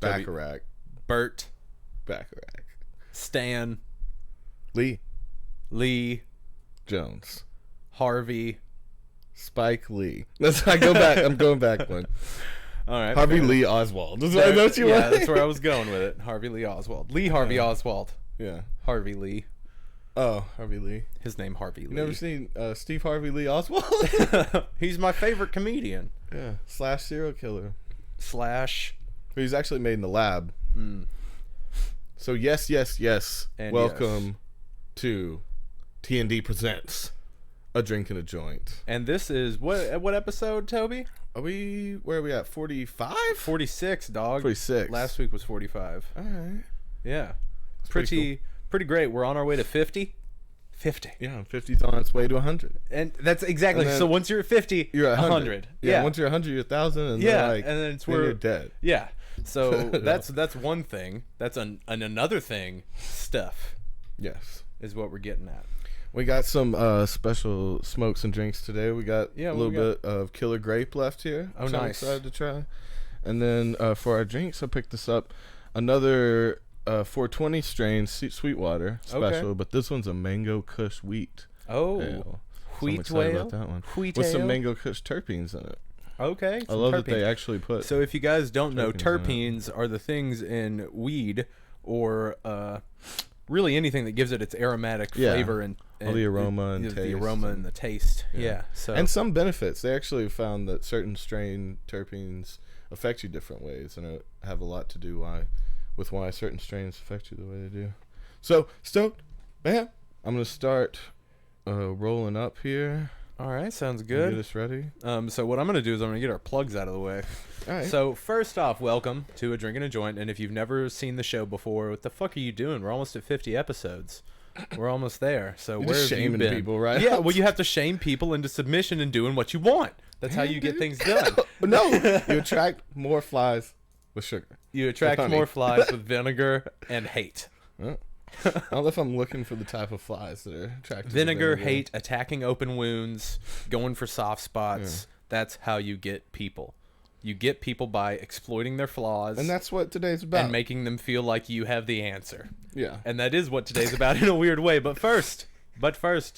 Bacharach. Bert. Bacharach. Stan. Lee. Jones. Harvey. Spike Lee. That's I go back. I'm going back one. All right. Harvey Lee Oswald. That's that's where I was going with it. Harvey Lee Oswald. Oswald. Yeah. Harvey Lee. Oh, Harvey Lee. His name Harvey Lee. You never seen Steve Harvey Lee Oswald? He's my favorite comedian. Yeah. / serial killer. / But he's actually made in the lab. So yes. And welcome to T&D Presents A Drink and a Joint. And this is what episode, Toby? Where are we at? 45? 46, dog. 46. Last week was 45. All right. Yeah. That's Pretty great. We're on our way to 50. 50. Yeah, 50's on its way to 100. And that's exactly. So once you're at 50, you're at 100. Yeah. Once you're 100, you're 1,000, and and then it's where you're dead. Yeah. So that's one thing. That's another thing. Stuff. Yes. Is what we're getting at. We got some special smokes and drinks today. We got a little bit of Killer Grape left here. Oh, nice. I'm excited to try. And then for our drinks, I picked this up. Another 420 strain Sweetwater special, but this one's a Mango Kush Wheat. Oh, ale. Wheat so I'm excited ale? about that one. Wheat with ale? some Mango Kush terpenes in it. Okay. I love that they actually put. So if you guys don't know, terpenes terpenes are the things in weed or really anything that gives it its aromatic flavor and all the aroma and the taste. aroma and the taste. Yeah. So and some benefits. They actually found that certain strain terpenes affect you different ways, and it have a lot to do with why certain strains affect you the way they do. So stoked, man. I'm gonna start rolling up here. All right, sounds good. Get us ready. So what I'm going to do is I'm going to get our plugs out of the way. All right. So first off, welcome to A Drink and a Joint. And if you've never seen the show before, what the fuck are you doing? We're almost at 50 episodes. We're almost there. So where have you been? People, right? Yeah, well, you have to shame people into submission and doing what you want. That's how you get things done. No, you attract more flies with sugar. You attract more flies with vinegar and hate. I don't know if I'm looking for the type of flies that are attracted Vinegar, to vinegar. hate, attacking open wounds, going for soft spots. Yeah. That's how you get people. You get people by exploiting their flaws. And that's what today's about. And making them feel like you have the answer. Yeah. And that is what today's about in a weird way. But first,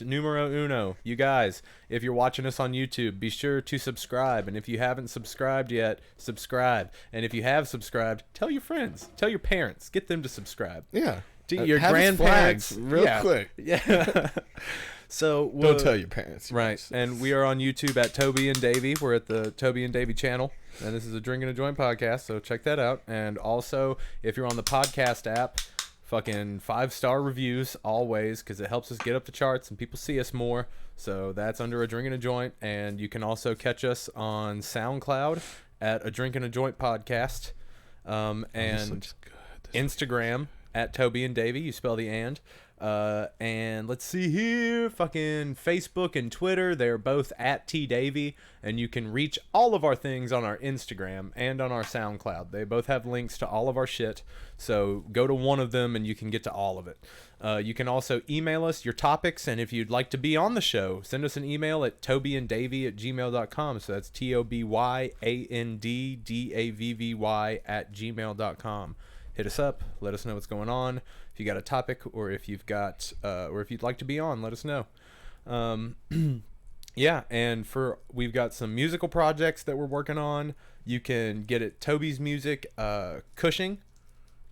numero uno, you guys, if you're watching us on YouTube, be sure to subscribe. And if you haven't subscribed yet, subscribe. And if you have subscribed, tell your friends, tell your parents, get them to subscribe. Yeah. Your grandparents, real quick. Yeah. So don't tell your parents. Right. And we are on YouTube at Toby and Davvy. We're at the Toby and Davvy channel. And this is a Drink and a Joint podcast, so check that out. And also, if you're on the podcast app, fucking 5-star reviews always, because it helps us get up the charts and people see us more. So that's under A Drink and a Joint. And you can also catch us on SoundCloud at A Drink and a Joint podcast. And Instagram at Toby and Davvy. You spell the and. And let's see here, fucking Facebook and Twitter, they're both at TDavvy, and you can reach all of our things on our Instagram and on our SoundCloud. They both have links to all of our shit, so go to one of them and you can get to all of it. You can also email us your topics, and if you'd like to be on the show, send us an email at tobyandavvy@gmail.com. So that's TOBYANDDAVVY@gmail.com. Hit us up, let us know what's going on. If you got a topic, or if you've got or if you'd like to be on, let us know. Yeah, and we've got some musical projects that we're working on. You can get it Toby's Music, Cushing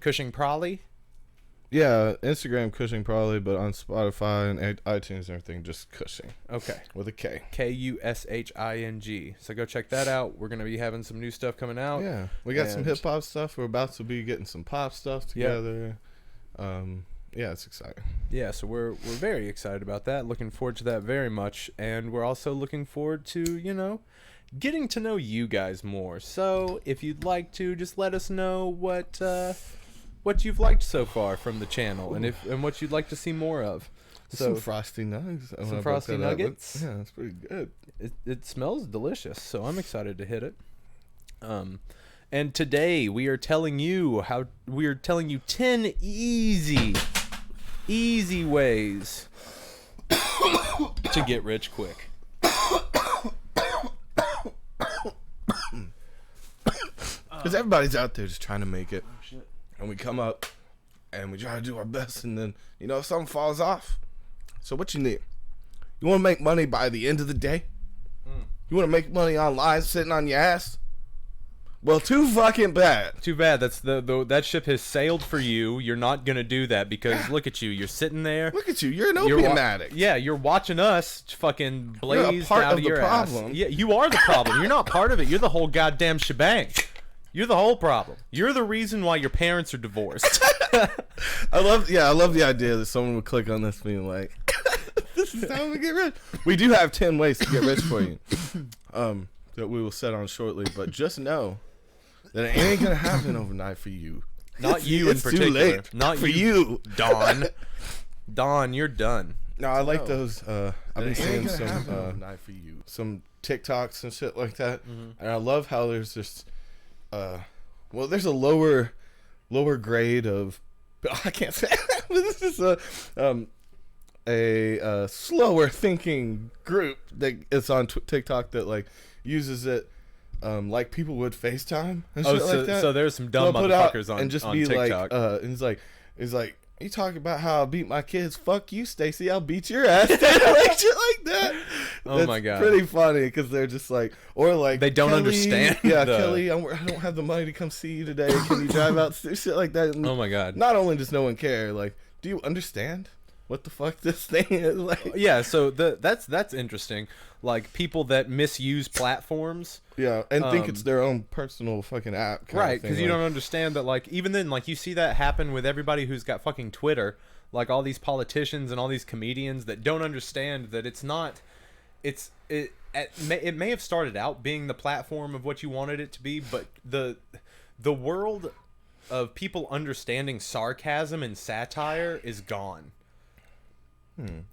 Prolly. Yeah, Instagram Cushing Prolly, but on Spotify and iTunes and everything, just Cushing. Okay. With a K. Kushing. So go check that out. We're going to be having some new stuff coming out. Yeah. We got some hip-hop stuff. We're about to be getting some pop stuff together. Yep. Yeah, it's exciting. Yeah, so we're very excited about that. Looking forward to that very much. And we're also looking forward to, getting to know you guys more. So if you'd like to, just let us know what you've liked so far from the channel, and what you'd like to see more of. So some frosty nuggets. Some frosty nuggets. Yeah, it's pretty good. It smells delicious, so I'm excited to hit it. And today we are telling you 10 easy ways to get rich quick. Because everybody's out there just trying to make it. Oh, shit. And we come up and we try to do our best, and then, something falls off. So what you need? You want to make money by the end of the day? You want to make money online sitting on your ass? Well, too fucking bad. Too bad. That's that ship has sailed for you. You're not gonna do that because look at you. You're sitting there. Look at you. You're an opium addict. Yeah, you're watching us fucking blazed out of your ass. Problem. Yeah, you are the problem. You're not part of it. You're the whole goddamn shebang. You're the whole problem. You're the reason why your parents are divorced. I love the idea that someone would click on this being like, this is how we get rich. We do have 10 ways to get rich for you. That we will set on shortly, but just know that it ain't gonna happen overnight for you. Not you in particular. Too late. Not for you, Dawn. Dawn, you're done. No, I like those. I've been seeing some TikToks and shit like that, and I love how there's this. There's a lower grade of. I can't say. This is a slower thinking group that is on TikTok that like uses it. Like people would FaceTime and shit like that. So there's some dumb motherfuckers on and just on be TikTok. And it's like, you talking about how I beat my kids? Fuck you, Stacy. I'll beat your ass. Like shit like that. Oh my god, pretty funny because they're just like, or like they don't understand. Yeah, Kelly, I don't have the money to come see you today. Can you drive out? Shit like that. And oh my god. Not only does no one care, like, do you understand what the fuck this thing is like? Yeah, so that's interesting. Like people that misuse platforms. Yeah, and think it's their own personal fucking app. Right, because you don't understand that, like, even then, like, you see that happen with everybody who's got fucking Twitter. Like, all these politicians and all these comedians that don't understand that it's not... It may have started out being the platform of what you wanted it to be, but the world of people understanding sarcasm and satire is gone.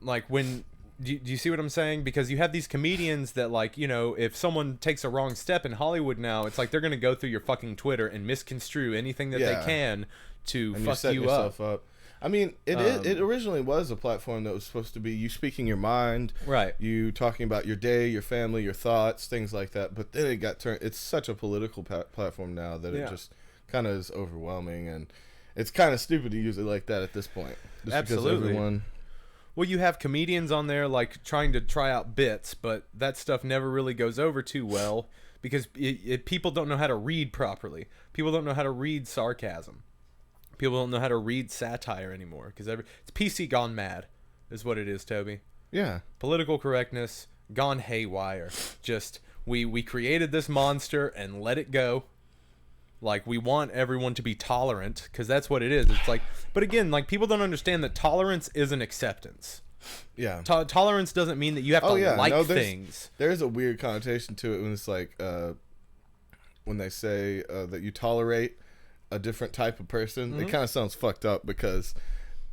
Like, when... Do you see what I'm saying? Because you have these comedians that, like, if someone takes a wrong step in Hollywood now, it's like they're going to go through your fucking Twitter and misconstrue anything that they can to fuck you up. I mean, it originally was a platform that was supposed to be you speaking your mind. Right. You talking about your day, your family, your thoughts, things like that. But then it got turned... It's such a political platform now that it just kind of is overwhelming. And it's kind of stupid to use it like that at this point. Just absolutely. Because well, you have comedians on there, like, trying to try out bits, but that stuff never really goes over too well because people don't know how to read properly. People don't know how to read sarcasm. People don't know how to read satire anymore because it's PC gone mad is what it is, Toby. Yeah. Political correctness gone haywire. Just, we created this monster and let it go. Like, we want everyone to be tolerant because that's what it is. It's like, but again, like, people don't understand that tolerance isn't acceptance. Yeah. Tolerance doesn't mean that you have to like things. There's a weird connotation to it when it's like, when they say that you tolerate a different type of person, it kind of sounds fucked up because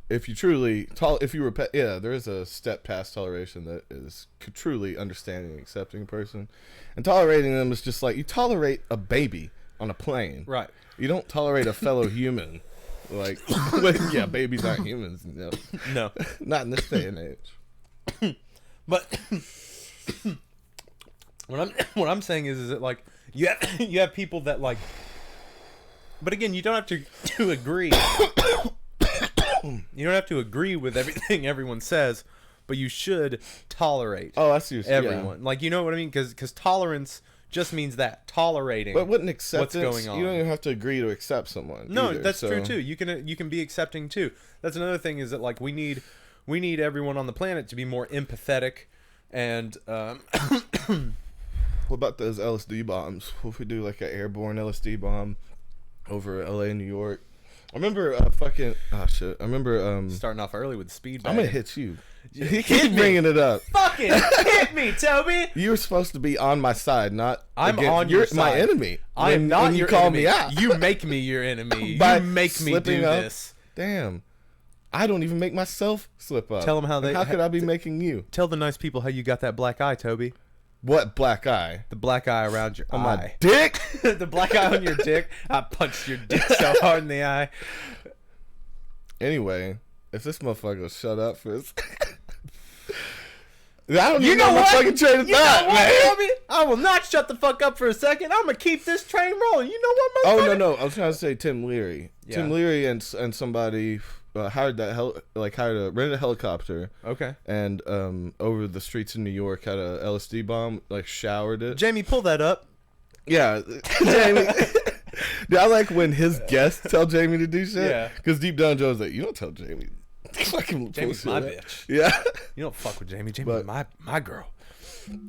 if you truly, there is a step past toleration that is truly understanding and accepting a person. And tolerating them is just like, you tolerate a baby on a plane. Right. You don't tolerate a fellow human. Like, yeah, babies aren't humans. No. Not in this day and age. But what I'm saying is that, like, you have people that, like, but again, you don't have to agree. You don't have to agree with everything everyone says, but you should tolerate everyone. Yeah. Like, you know what I mean? Because tolerance just means that tolerating. But wouldn't acceptance? What's going on? You don't even have to agree to accept someone. No, either, that's true too. You can be accepting too. That's another thing is that, like, we need everyone on the planet to be more empathetic and. What about those LSD bombs? What if we do like an airborne LSD bomb over LA, New York? I remember I remember starting off early with speed bag. I'm gonna hit you. He keeps bringing it up. Fucking hit me, Toby. You were supposed to be on my side, not I'm on your side. You're my enemy. I'm not when your you call enemy. me out. You make me your enemy. You make me do this. Damn. I don't even make myself slip up. Tell them how could I be making you? Tell the nice people how you got that black eye, Toby. What black eye? The black eye around your eye. My dick? The black eye on your dick. I punched your dick so hard in the eye. Anyway, if this motherfucker will shut up for this. I don't even know my fucking train of thought, man. I will not shut the fuck up for a second. I'm gonna keep this train rolling. You know what, Oh motherfucker? no, I was trying to say Tim Leary. Yeah. Tim Leary and somebody rented a helicopter. Okay. And over the streets in New York had a LSD bomb, like showered it. Jamie, pull that up. Yeah, Jamie. Dude, I like when his guests tell Jamie to do shit. Yeah. Because deep down, Joe's like, you don't tell Jamie. Fucking Jamie's my bitch. Yeah. You don't fuck with Jamie. Jamie's my girl.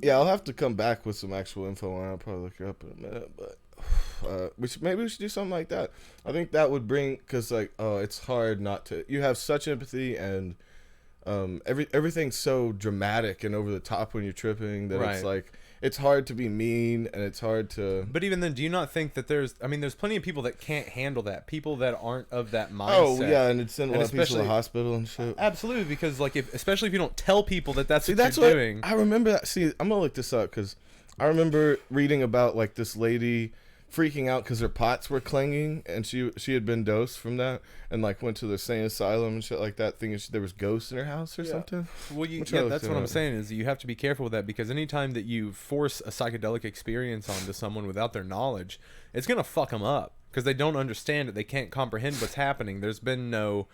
Yeah, I'll have to come back with some actual info on it. I'll probably look it up in a minute, but maybe we should do something like that. I think that would bring, because it's hard not to. You have such empathy, and everything's so dramatic and over the top when you're tripping that it's like it's hard to be mean, and it's hard to. But even then, do you not think that there's plenty of people that can't handle that, people that aren't of that mindset. Oh yeah, and it's sent a lot of people to the hospital and shit. Absolutely, because especially if you don't tell people that's what that's you're doing. I remember that. See, I'm gonna look this up because I remember reading about like this lady freaking out because her pots were clanging, and she had been dosed from that, and like went to the sane asylum and shit like that, thinking there was ghosts in her house or something. Well, that's what I'm saying is you have to be careful with that, because anytime that you force a psychedelic experience onto someone without their knowledge, it's gonna fuck them up because they don't understand it. They can't comprehend what's happening. There's been no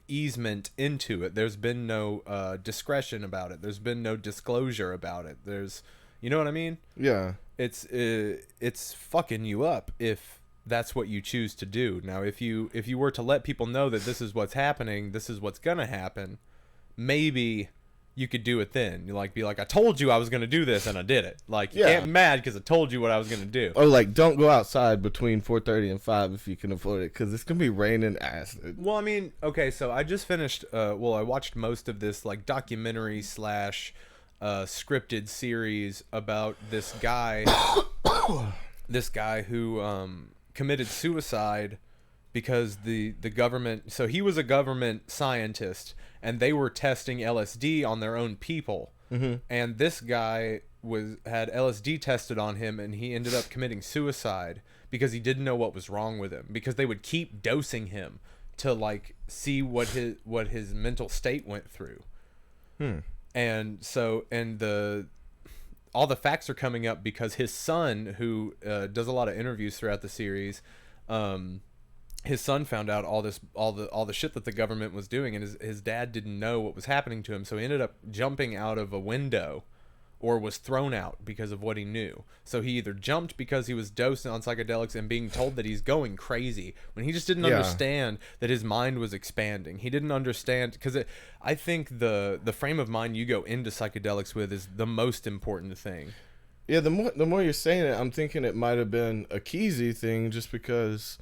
easement into it. There's been no discretion about it. There's been no disclosure about it. You know what I mean? Yeah. It's fucking you up if that's what you choose to do. Now, if you were to let people know that this is what's happening, this is what's gonna happen, maybe you could do it then. You be like, I told you I was gonna do this, and I did it. Like, you can't be mad because I told you what I was gonna do. Or like, don't go outside between 4:30 and 5 if you can afford it, because it's gonna be raining acid. Well, okay, so I just finished. I watched most of this like documentary / scripted series about this guy who committed suicide because the government, so he was a government scientist, and they were testing LSD on their own people. Mm-hmm. And this guy had LSD tested on him, and he ended up committing suicide because he didn't know what was wrong with him, because they would keep dosing him to like see what his mental state went through. And so, all the facts are coming up because his son, who does a lot of interviews throughout the series, his son found out all the shit that the government was doing, and his dad didn't know what was happening to him, so he ended up jumping out of a window, or was thrown out because of what he knew. So he either jumped because he was dosed on psychedelics and being told that he's going crazy, when he just didn't understand that his mind was expanding. He didn't understand, because I think the frame of mind you go into psychedelics with is the most important thing. Yeah, the more you're saying it, I'm thinking it might have been a Kesey thing, just because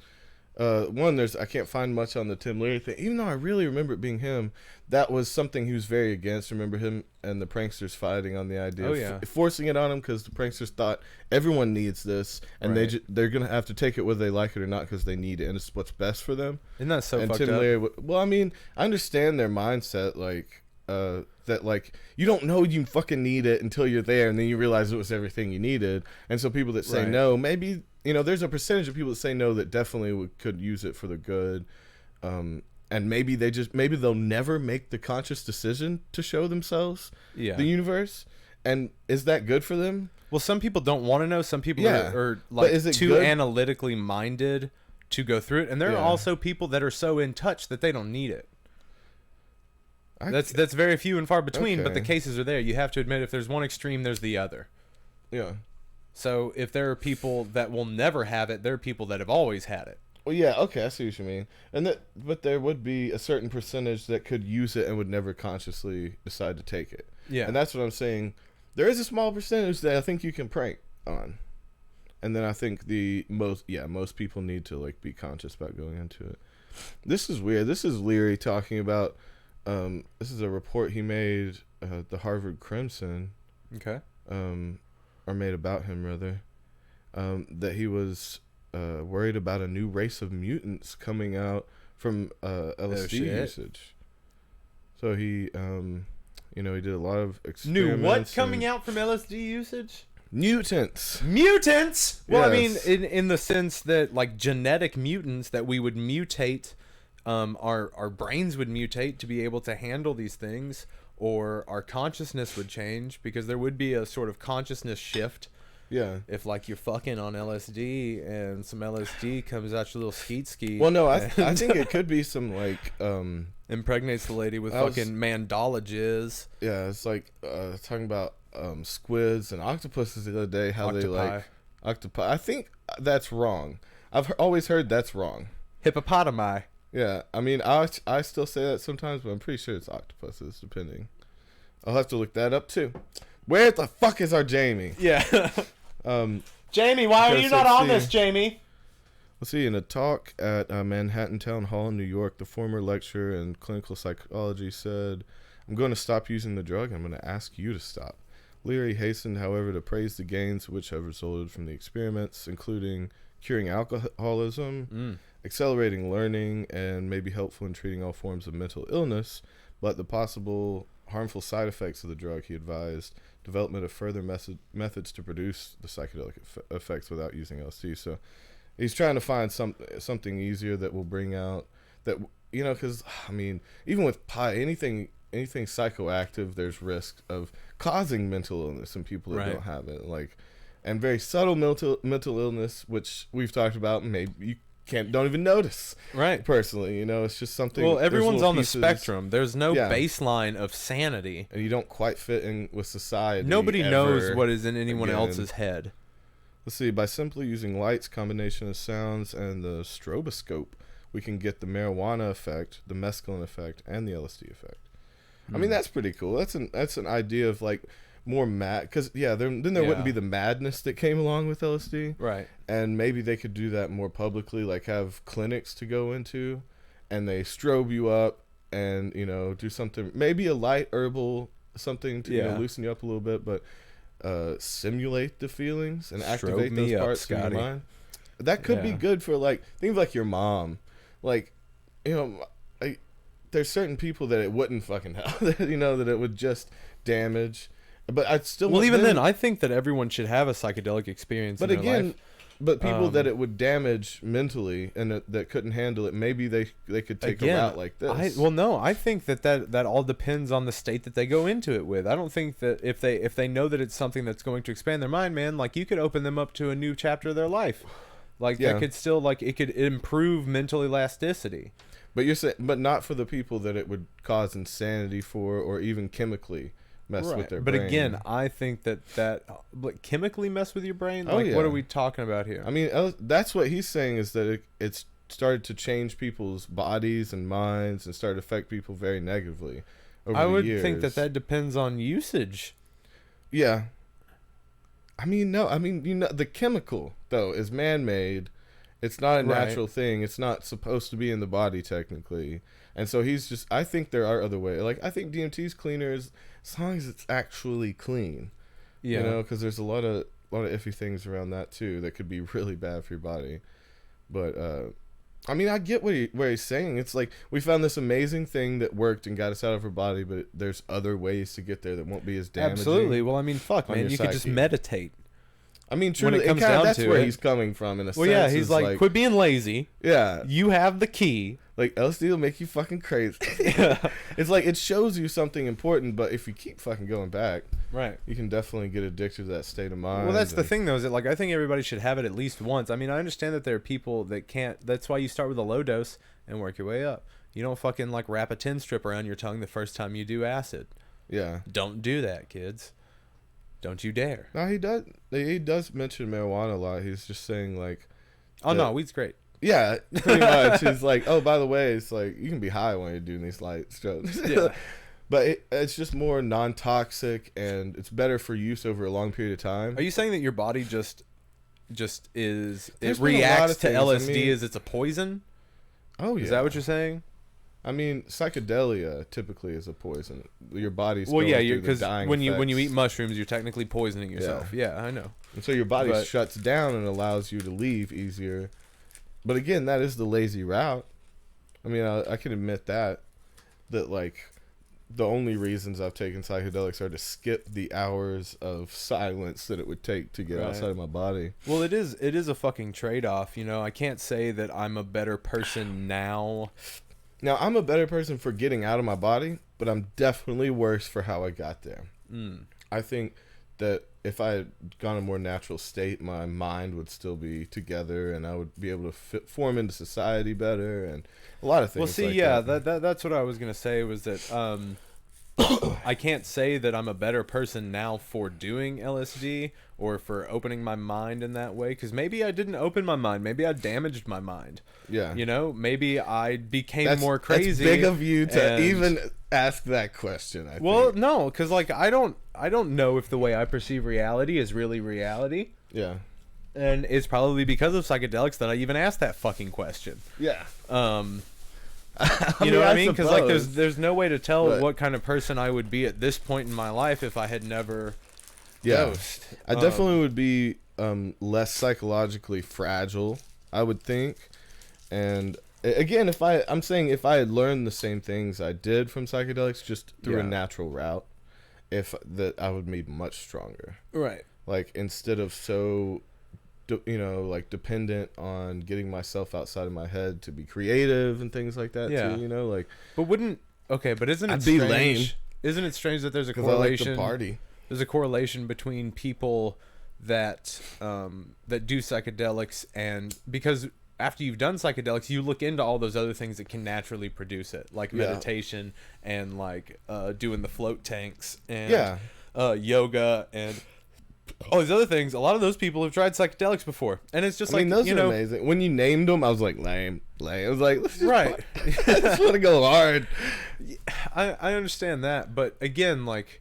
I can't find much on the Tim Leary thing, even though I really remember it being him. That was something he was very against. Remember him and the pranksters fighting on the idea of forcing it on him, because the pranksters thought everyone needs this, and they're gonna have to take it whether they like it or not, because they need it, and it's what's best for them. Isn't that so and fucked Tim up? Leary, well, I understand their mindset, like that, like, you don't know you fucking need it until you're there, and then you realize it was everything you needed. And so people that say no, maybe, there's a percentage of people that say no that definitely could use it for the good, and maybe they'll never make the conscious decision to show themselves the universe. And is that good for them? Well, some people don't want to know. Some people are like too analytically minded to go through it, and there are also people that are so in touch that they don't need it. That's very few and far between, but the cases are there. You have to admit, if there's one extreme, there's the other. Yeah. So if there are people that will never have it, there are people that have always had it. Well, yeah, okay, I see what you mean. But there would be a certain percentage that could use it and would never consciously decide to take it. Yeah. And that's what I'm saying. There is a small percentage that I think you can prank on. And then I think most people need to like be conscious about going into it. This is weird. This is Leary talking about this is a report he made the Harvard Crimson. Okay. Or made about him rather. That he was worried about a new race of mutants coming out from LSD usage. So he he did a lot of experiments. New what coming out from LSD usage? Mutants. Well, yes. I mean, in the sense that like genetic mutants that we would mutate, our brains would mutate to be able to handle these things, or our consciousness would change, because there would be a sort of consciousness shift. Yeah. If like you're fucking on LSD and some LSD comes out your little skeet. Well, no, I think it could be some like impregnates the lady with fucking mandala jizz. Yeah, it's like talking about squids and octopuses the other day. How they like octopi. I think that's wrong. I've always heard that's wrong. Hippopotami. Yeah, I mean, I still say that sometimes, but I'm pretty sure it's octopuses, depending. I'll have to look that up too. Where the fuck is our Jamie? Yeah. Jamie, why are you not on this, Jamie? Let's see. In a talk at Manhattan Town Hall in New York, the former lecturer in clinical psychology said, "I'm going to stop using the drug. I'm going to ask you to stop." Leary hastened, however, to praise the gains which have resulted from the experiments, including curing alcoholism, accelerating learning, and may be helpful in treating all forms of mental illness, but the possible harmful side effects of the drug, he advised development of further methods to produce the psychedelic effects without using LSD. So he's trying to find something easier that will bring out that, you know, because I mean, even with anything psychoactive, there's risk of causing mental illness in people that don't have it, like, and very subtle mental illness, which we've talked about. Maybe you don't even notice, right? Personally, you know, it's just something. Well, everyone's on the spectrum. There's no baseline of sanity, and you don't quite fit in with society. Nobody knows what is in anyone else's head. Let's see. By simply using lights, combination of sounds, and the stroboscope, we can get the marijuana effect, the mescaline effect, and the LSD effect. I mean, that's pretty cool. That's an idea of like more mad, because then there wouldn't be the madness that came along with LSD, right? And maybe they could do that more publicly, like have clinics to go into, and they strobe you up, and you know, do something, maybe a light herbal something to you know, loosen you up a little bit, but simulate the feelings and activate those parts of your mind. That could be good for like things like your mom, like, you know, there's certain people that it wouldn't fucking help, you know, that it would just damage. But I'd still. Well, even then, I think that everyone should have a psychedelic experience. But in their life. But people that it would damage mentally and that couldn't handle it, maybe they could take a route like this. I think that all depends on the state that they go into it with. I don't think that if they know that it's something that's going to expand their mind, man, like you could open them up to a new chapter of their life. Like that could still, like, it could improve mental elasticity. But you're saying, but not for the people that it would cause insanity for, or even chemically mess with their brain. But again, I think that like, chemically mess with your brain. Like, what are we talking about here? I mean, that's what he's saying, is that it's started to change people's bodies and minds and started to affect people very negatively over the years. I would think that depends on usage. Yeah. I mean, no. I mean, you know, the chemical though is man-made. It's not a natural thing. It's not supposed to be in the body technically. And so he's just, I think there are other ways. Like, I think DMT's cleaner as long as it's actually clean. Yeah. You know, because there's a lot of iffy things around that too that could be really bad for your body. But I mean, I get where he's saying. It's like we found this amazing thing that worked and got us out of our body, but there's other ways to get there that won't be as damaging. Absolutely. Well, I mean, fuck, man, you could just meditate. I mean, truly, that's where he's coming from in a sense. Well, yeah, he's like, quit being lazy. Yeah. You have the key. Like, LSD will make you fucking crazy. It's like, it shows you something important, but if you keep fucking going back, you can definitely get addicted to that state of mind. Well, that's the thing, though, is that, like, I think everybody should have it at least once. I mean, I understand that there are people that can't. That's why you start with a low dose and work your way up. You don't fucking, like, wrap a 10 strip around your tongue the first time you do acid. Yeah. Don't do that, kids. Don't you dare. No, he does. He does mention marijuana a lot. He's just saying, like, oh no, weed's great. Yeah, pretty much. He's like, oh, by the way, it's like you can be high when you're doing these light strokes. Yeah. But it's just more non-toxic, and it's better for use over a long period of time. Are you saying that your body just is it reacts to LSD as it's a poison? Oh yeah. Is that what you're saying? I mean, psychedelia typically is a poison. Your body's because when you eat mushrooms, you're technically poisoning yourself. Yeah, I know. And so your body shuts down and allows you to leave easier. But again, that is the lazy route. I mean, I can admit that like the only reasons I've taken psychedelics are to skip the hours of silence that it would take to get outside of my body. Well, it is a fucking trade-off, you know. I can't say that I'm a better person now Now, I'm a better person for getting out of my body, but I'm definitely worse for how I got there. I think that if I had gone a more natural state, my mind would still be together, and I would be able to form into society better, and a lot of things. Well, see, like yeah, that. that's what I was gonna say was that I can't say that I'm a better person now for doing LSD or for opening my mind in that way, because maybe I didn't open my mind, maybe I damaged my mind. Yeah, you know, maybe I became more crazy. That's big of you to even ask that question. I well, think. no, because like I don't know if the way I perceive reality is really reality. Yeah, and it's probably because of psychedelics that I even asked that fucking question. Yeah. You know what I mean? Because like there's no way to tell But, what kind of person I would be at this point in my life if I had never dosed. I definitely would be less psychologically fragile, I would think. And again, I'm saying if I had learned the same things I did from psychedelics just through a natural route, I would be much stronger. Right. Like instead of so like dependent on getting myself outside of my head to be creative and things like that too, like. But isn't it I'd strange? be lame. Isn't it strange that there's a Because I like correlation? to party. There's a correlation between people that do psychedelics, and because after you've done psychedelics, you look into all those other things that can naturally produce it, like meditation and like doing the float tanks and yoga and all these other things. A lot of those people have tried psychedelics before, and it's just those are amazing. When you named them, I was like lame. I was like, let's just right. I just want to go hard. I understand that, but again, like,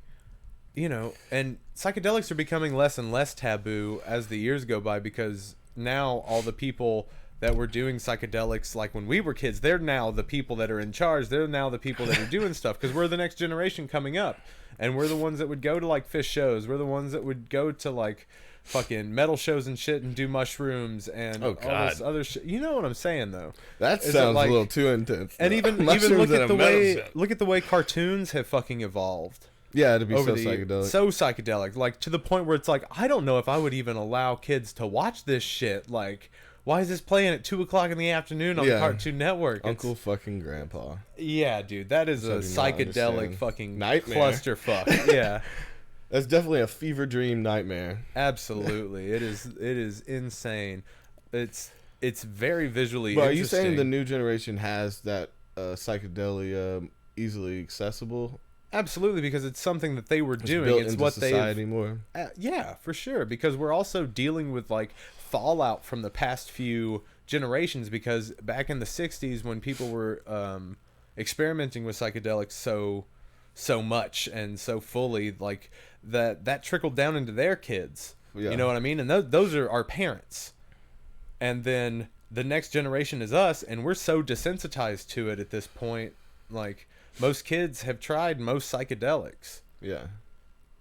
and psychedelics are becoming less and less taboo as the years go by, because now all the people that were doing psychedelics, like when we were kids, they're now the people that are in charge. They're now the people that are doing stuff, because we're the next generation coming up, and we're the ones that would go to like Fish shows. We're the ones that would go to like fucking metal shows and shit and do mushrooms and all this other shit. You know what I'm saying, though? That sounds a little too intense. And even look at the way cartoons have fucking evolved. Yeah, it'd be psychedelic. So psychedelic, like to the point where it's like, I don't know if I would even allow kids to watch this shit. Like, why is this playing at 2:00 in the afternoon on the Cartoon Network? Uncle fucking Grandpa. Yeah, dude, that is a psychedelic fucking nightmare. Clusterfuck. Yeah. That's definitely a fever dream nightmare. Absolutely. It is insane. It's very visually But interesting. are you saying the new generation has that psychedelia easily accessible? Absolutely, because it's something that they were doing. It's what society more. Yeah, for sure. Because we're also dealing with like fallout from the past few generations. Because back in the '60s, when people were experimenting with psychedelics so much and so fully, like that trickled down into their kids. Yeah. You know what I mean? And those are our parents. And then the next generation is us, and we're so desensitized to it at this point. Like, most kids have tried most psychedelics. Yeah.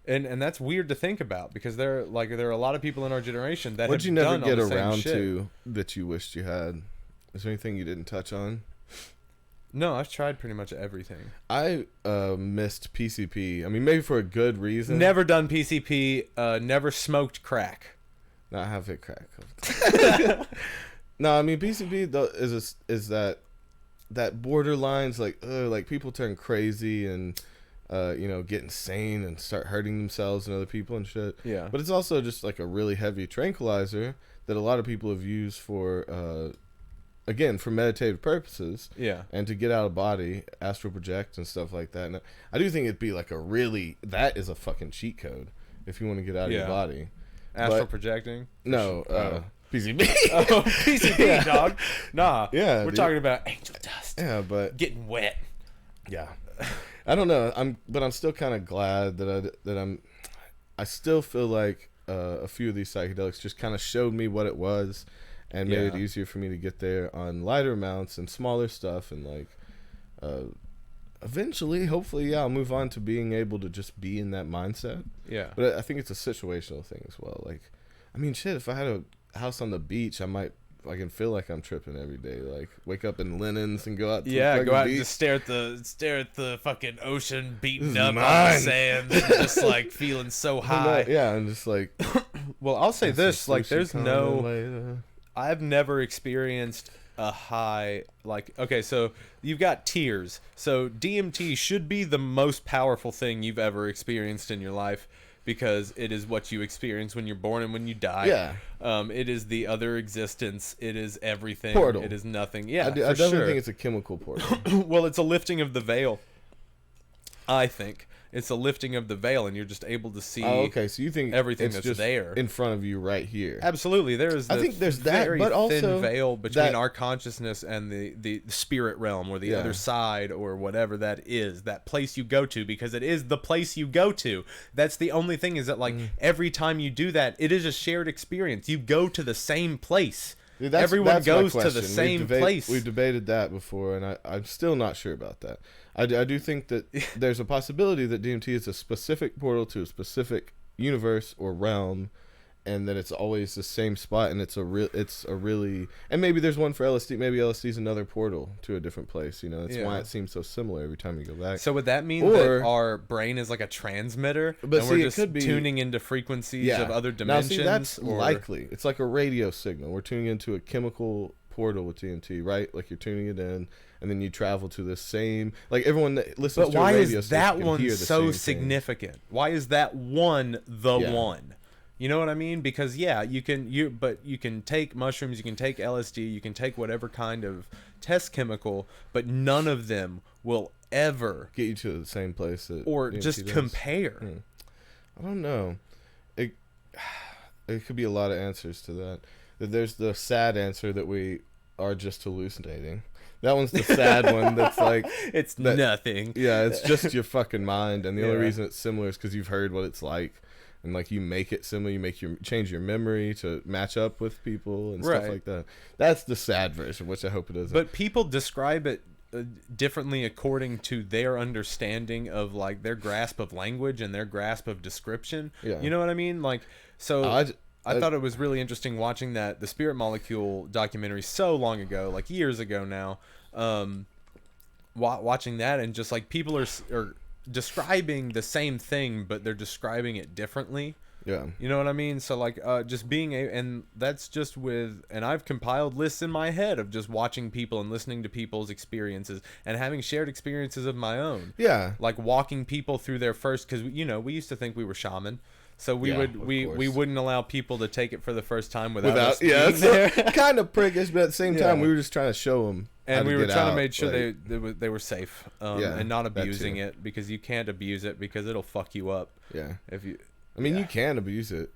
And that's weird to think about, because there are a lot of people in our generation that What'd have you never done get all the around same shit. to that you wished you had? Is there anything you didn't touch on? No, I've tried pretty much everything. I missed PCP. I mean, maybe for a good reason. Never done PCP. Never smoked crack. No, I have hit crack. No, I mean PCP though is that borderlines, like people turn crazy and get insane and start hurting themselves and other people and shit. Yeah. But it's also just like a really heavy tranquilizer that a lot of people have used for again, for meditative purposes. Yeah. And to get out of body, astral project and stuff like that. And I do think it'd be like that is a fucking cheat code if you want to get out of your body. Astral projecting? No, PCP. Oh, PCP, dog. Nah. Yeah. We're talking about angel dust. Yeah, but getting wet. Yeah. I don't know. I'm still kind of glad I still feel like a few of these psychedelics just kind of showed me what it was and made it easier for me to get there on lighter amounts and smaller stuff, and like eventually, hopefully, I'll move on to being able to just be in that mindset. Yeah. But I think it's a situational thing as well. Like, I mean, shit, if I had a house on the beach, I can feel like I'm tripping every day. Like, wake up in linens and go out to the go out beach. and just stare at the fucking ocean beaten up on the sand and just like feeling so high. Yeah, and just like well, I'll say this, like there's I've never experienced a high, like, okay, so you've got tiers. So DMT should be the most powerful thing you've ever experienced in your life, because it is what you experience when you're born and when you die. Yeah. It is the other existence. It is everything. Portal. It is nothing. Yeah, I definitely think it's a chemical portal. Well, it's a lifting of the veil. I think it's a lifting of the veil, and you're just able to see. Oh, okay. So you think everything it's that's just there in front of you right here? Absolutely. There is. I think there's that, very but also thin veil between that, our consciousness and the spirit realm, or the Yeah. other side, or whatever that is. That place you go to, because it is the place you go to. That's the only thing, is that like every time you do that, it is a shared experience. You go to the same place. Dude, Everyone that's my goes to the question. same place. We've debated that before, and I'm still not sure about that. I do think that there's a possibility that DMT is a specific portal to a specific universe or realm, and that it's always the same spot, and it's a really, and maybe there's one for LSD. Maybe LSD is another portal to a different place. You know, that's why it seems so similar every time you go back. So would that mean that our brain is like a transmitter, but and see, we're it just could be, tuning into frequencies of other dimensions? Now, see, that's likely. It's like a radio signal. We're tuning into a chemical portal with DMT, right? Like you're tuning it in, and then you travel to the same. Like everyone that listens to a radio station can hear the same thing. But why is that one so significant? Why is that one the one? You know what I mean? Because you can take mushrooms, you can take LSD, you can take whatever kind of test chemical, but none of them will ever get you to the same place that or DMT just does. compare. I don't know. It could be a lot of answers to that. There's the sad answer that we are just hallucinating. That one's the sad one. That's like it's nothing. Yeah, it's just your fucking mind, and the only reason it's similar is because you've heard what it's like. And like you make it similar, you change your memory to match up with people and stuff like that. That's the sad version, which I hope it isn't. But people describe it differently according to their understanding of like their grasp of language and their grasp of description. Yeah. You know what I mean? Like, so I thought it was really interesting watching the Spirit Molecule documentary so long ago, like years ago now. Watching that, and just like people are describing the same thing, but they're describing it differently. Yeah. You know what I mean? So like just being and that's just and I've compiled lists in my head of just watching people and listening to people's experiences and having shared experiences of my own. Yeah. Like walking people through their first, because we used to think we were shaman. So we wouldn't allow people to take it for the first time without us being there. Kind of prickish, but at the same time we were just trying to show them. And we were trying to make sure they were safe and not abusing it, because you can't abuse it because it'll fuck you up. Yeah. You can abuse it.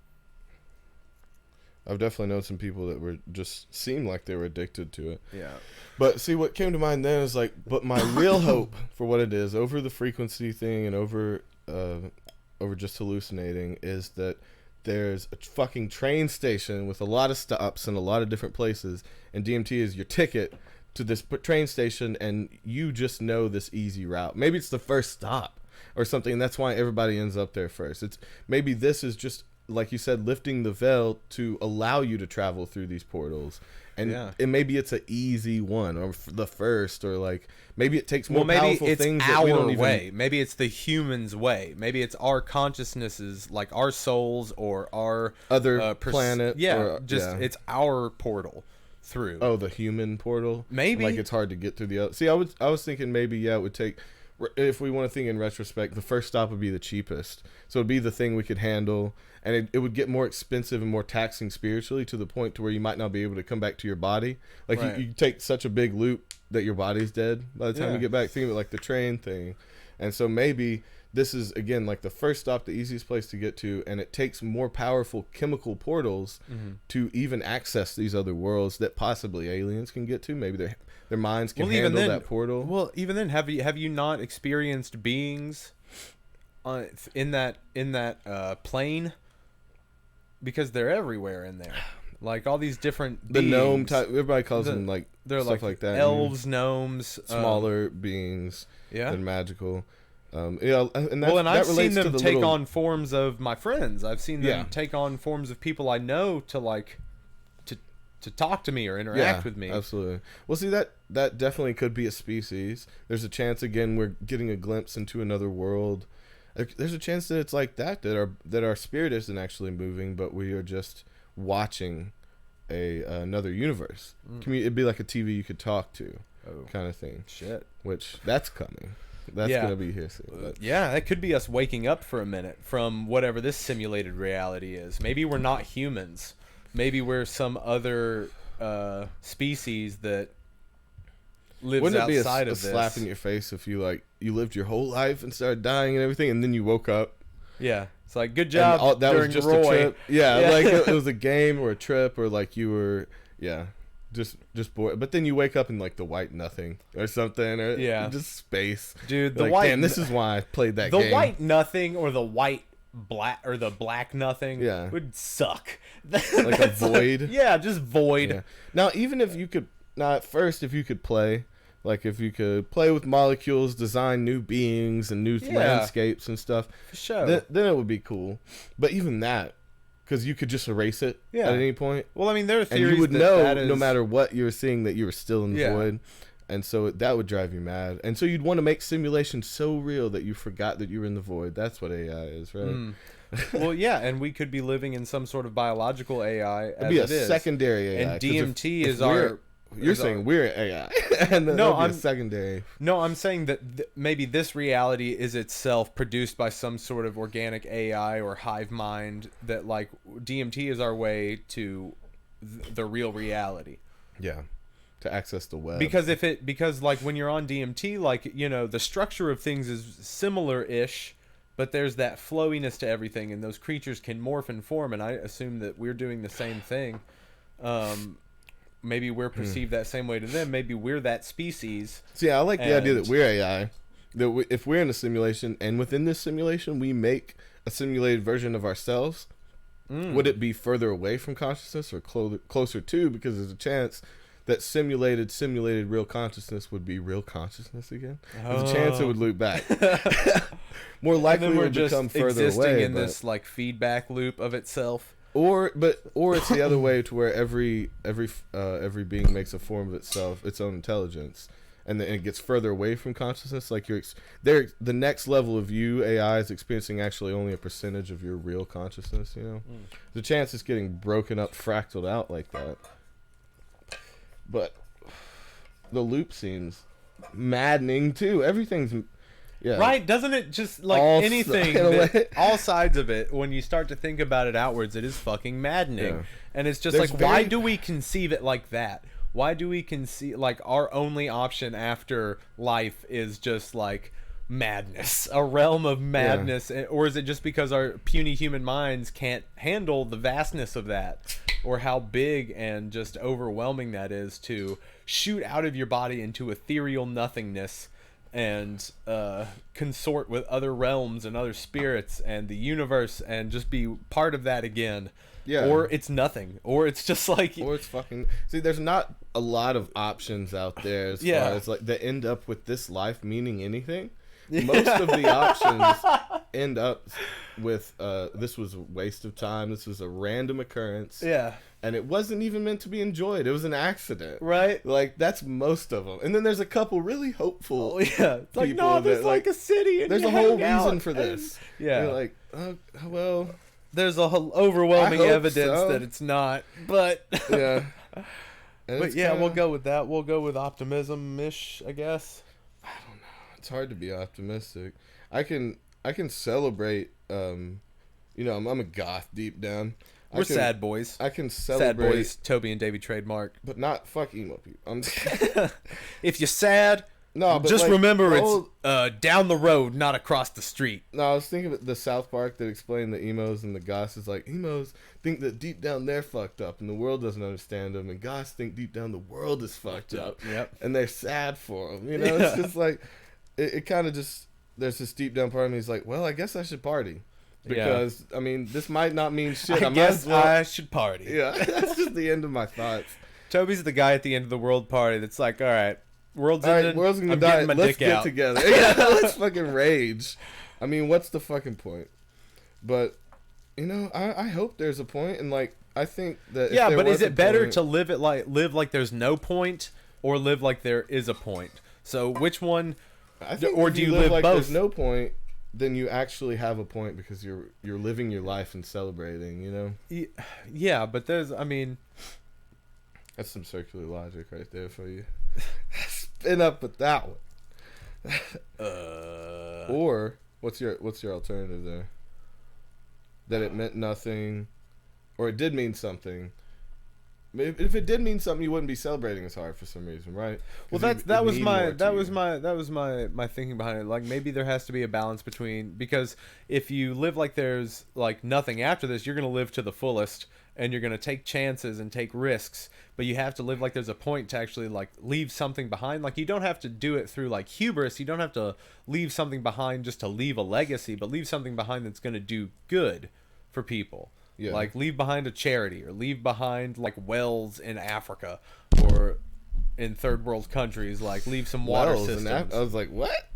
I've definitely known some people that seemed like they were addicted to it. Yeah. But see, what came to mind then is like, but my real hope for what it is, over the frequency thing and over just hallucinating, is that there's a fucking train station with a lot of stops in a lot of different places, and DMT is your ticket to this train station, and you just know this easy route. Maybe it's the first stop or something, and that's why everybody ends up there first. Maybe this is just, like you said, lifting the veil to allow you to travel through these portals. And maybe it's an easy one, or the first, or like maybe it takes more powerful things that we don't way. Maybe it's the human's way. Maybe it's our consciousnesses, like our souls or our other planet. It's our portal through. Oh, the human portal. Maybe like it's hard to get through the other. See, I was thinking maybe it would take. If we want to think in retrospect, the first stop would be the cheapest. So it'd be the thing we could handle, and it would get more expensive and more taxing spiritually, to the point to where you might not be able to come back to your body. Like you take such a big loop that your body's dead by the time you get back. Think of it like the train thing. And so maybe this is, again, like the first stop, the easiest place to get to, and it takes more powerful chemical portals to even access these other worlds that possibly aliens can get to. Maybe their minds can handle that portal. Well, even then, have you not experienced beings in that plane? Because they're everywhere in there. Like all these different beings. The gnome type, everybody calls them like they're stuff like that. Elves, gnomes, smaller beings. Yeah, and magical. And I've seen them take on forms of my friends. I've seen them take on forms of people I know to talk to me or interact with me. Absolutely. Well, see, that definitely could be a species. There's a chance, again, we're getting a glimpse into another world. There's a chance that it's like that our spirit isn't actually moving, but we are just watching another universe. It'd be like a TV you could talk to, kind of thing. Shit. Which that's coming. That's gonna be here soon. But. Yeah, that could be us waking up for a minute from whatever this simulated reality is. Maybe we're not humans. Maybe we're some other species that lives Wouldn't it outside be of this. slap in your face if you lived your whole life and started dying and everything, and then you woke up? Yeah, it's like good job. And that was during just Roy. a trip. Yeah, like it was a game or a trip, or like you were just bored. But then you wake up in like the white nothing or something, or just space. Dude, the like, white. Damn, this is why I played that game. The white nothing or the white black or the black nothing would suck. Like a void. Yeah, just void. Yeah. Now, even if you could, at first, if you could play. Like, if you could play with molecules, design new beings and new landscapes and stuff, for sure. Then it would be cool. But even that, because you could just erase it at any point. Well, I mean, there are theories and you would that know, no matter what you were seeing, that you were still in the void. And so that would drive you mad. And so you'd want to make simulations so real that you forgot that you were in the void. That's what AI is, right? Well, yeah, and we could be living in some sort of biological AI. It'd be a secondary AI. And DMT is our... You're saying we're AI, and then I'm secondary. No, I'm saying that maybe this reality is itself produced by some sort of organic AI or hive mind. That like DMT is our way to the real reality. Yeah, to access the web. Because like when you're on DMT, like the structure of things is similar-ish, but there's that flowiness to everything, and those creatures can morph and form. And I assume that we're doing the same thing. Maybe we're perceived that same way to them. Maybe we're that species. See, I like the idea that we're AI. That if we're in a simulation, and within this simulation we make a simulated version of ourselves, would it be further away from consciousness or closer to? Because there's a chance that simulated real consciousness would be real consciousness again. There's a chance it would loop back. More likely it would become further away. In this like feedback loop of itself. Or it's the other way, to where every being makes a form of itself, its own intelligence, and then it gets further away from consciousness. Like the next level of you, AI, is experiencing actually only a percentage of your real consciousness. The chance it's getting broken up, fractaled out like that. But the loop seems maddening too. Everything's. Yeah. Right? Doesn't it just like all anything? All sides of it, when you start to think about it outwards, it is fucking maddening. Yeah. And it's just why do we conceive it like that? Why do we conceive like our only option after life is just like madness, a realm of madness? Or is it just because our puny human minds can't handle the vastness of that, or how big and just overwhelming that is to shoot out of your body into ethereal nothingness and consort with other realms and other spirits and the universe and just be part of that again? Or it's nothing, or it's just like, or it's fucking. See, there's not a lot of options out there as far as like that end up with this life meaning anything. Most of the options end up with this was a waste of time, this was a random occurrence, and it wasn't even meant to be enjoyed, it was an accident, right? Like that's most of them. And then there's a couple really hopeful it's like, no, there's like a city and there's a whole reason for this. You're like, oh well, there's a whole overwhelming evidence that it's not, but but yeah, we'll go with that. We'll go with optimism-ish, I guess. I don't know. It's hard to be optimistic. I can celebrate. I'm a goth deep down. We're sad boys. I can celebrate. Sad boys. Toby and Davvy trademark. But not fuck emo people. If you're sad, but just like, remember it's down the road, not across the street. No, I was thinking of the South Park that explained the emos and the goths. Is like, emos think that deep down they're fucked up and the world doesn't understand them, and goths think deep down the world is fucked up. Yep. And they're sad for them. It's just like it kind of just, there's this deep down part of me is like, well, I guess I should party. Because, I mean, this might not mean shit. I guess I should party. Yeah, that's just the end of my thoughts. Toby's the guy at the end of the world party that's like, all right, world's ended, gonna die. Let's get together. Let's fucking rage. I mean, what's the fucking point? But, I hope there's a point, and like, I think that but is it better to live like there's no point, or live like there is a point? So which one? I think or do you live like both? There's no point, then you actually have a point because you're living your life and celebrating, Yeah, but there's, I mean, That's some circular logic right there for you. Spin up with that one. Or what's your alternative there? That it meant nothing, or it did mean something. If it did mean something, you wouldn't be celebrating as hard for some reason, right? Well, that was my thinking behind it. Like, maybe there has to be a balance between, because if you live like there's like nothing after this, you're gonna live to the fullest, and you're gonna take chances and take risks. But you have to live like there's a point to actually like leave something behind. Like, you don't have to do it through like hubris. You don't have to leave something behind just to leave a legacy, but leave something behind that's gonna do good for people. Yeah. Like, leave behind a charity, or leave behind like wells in Africa or in third world countries. Like, leave some water systems. I was like, what?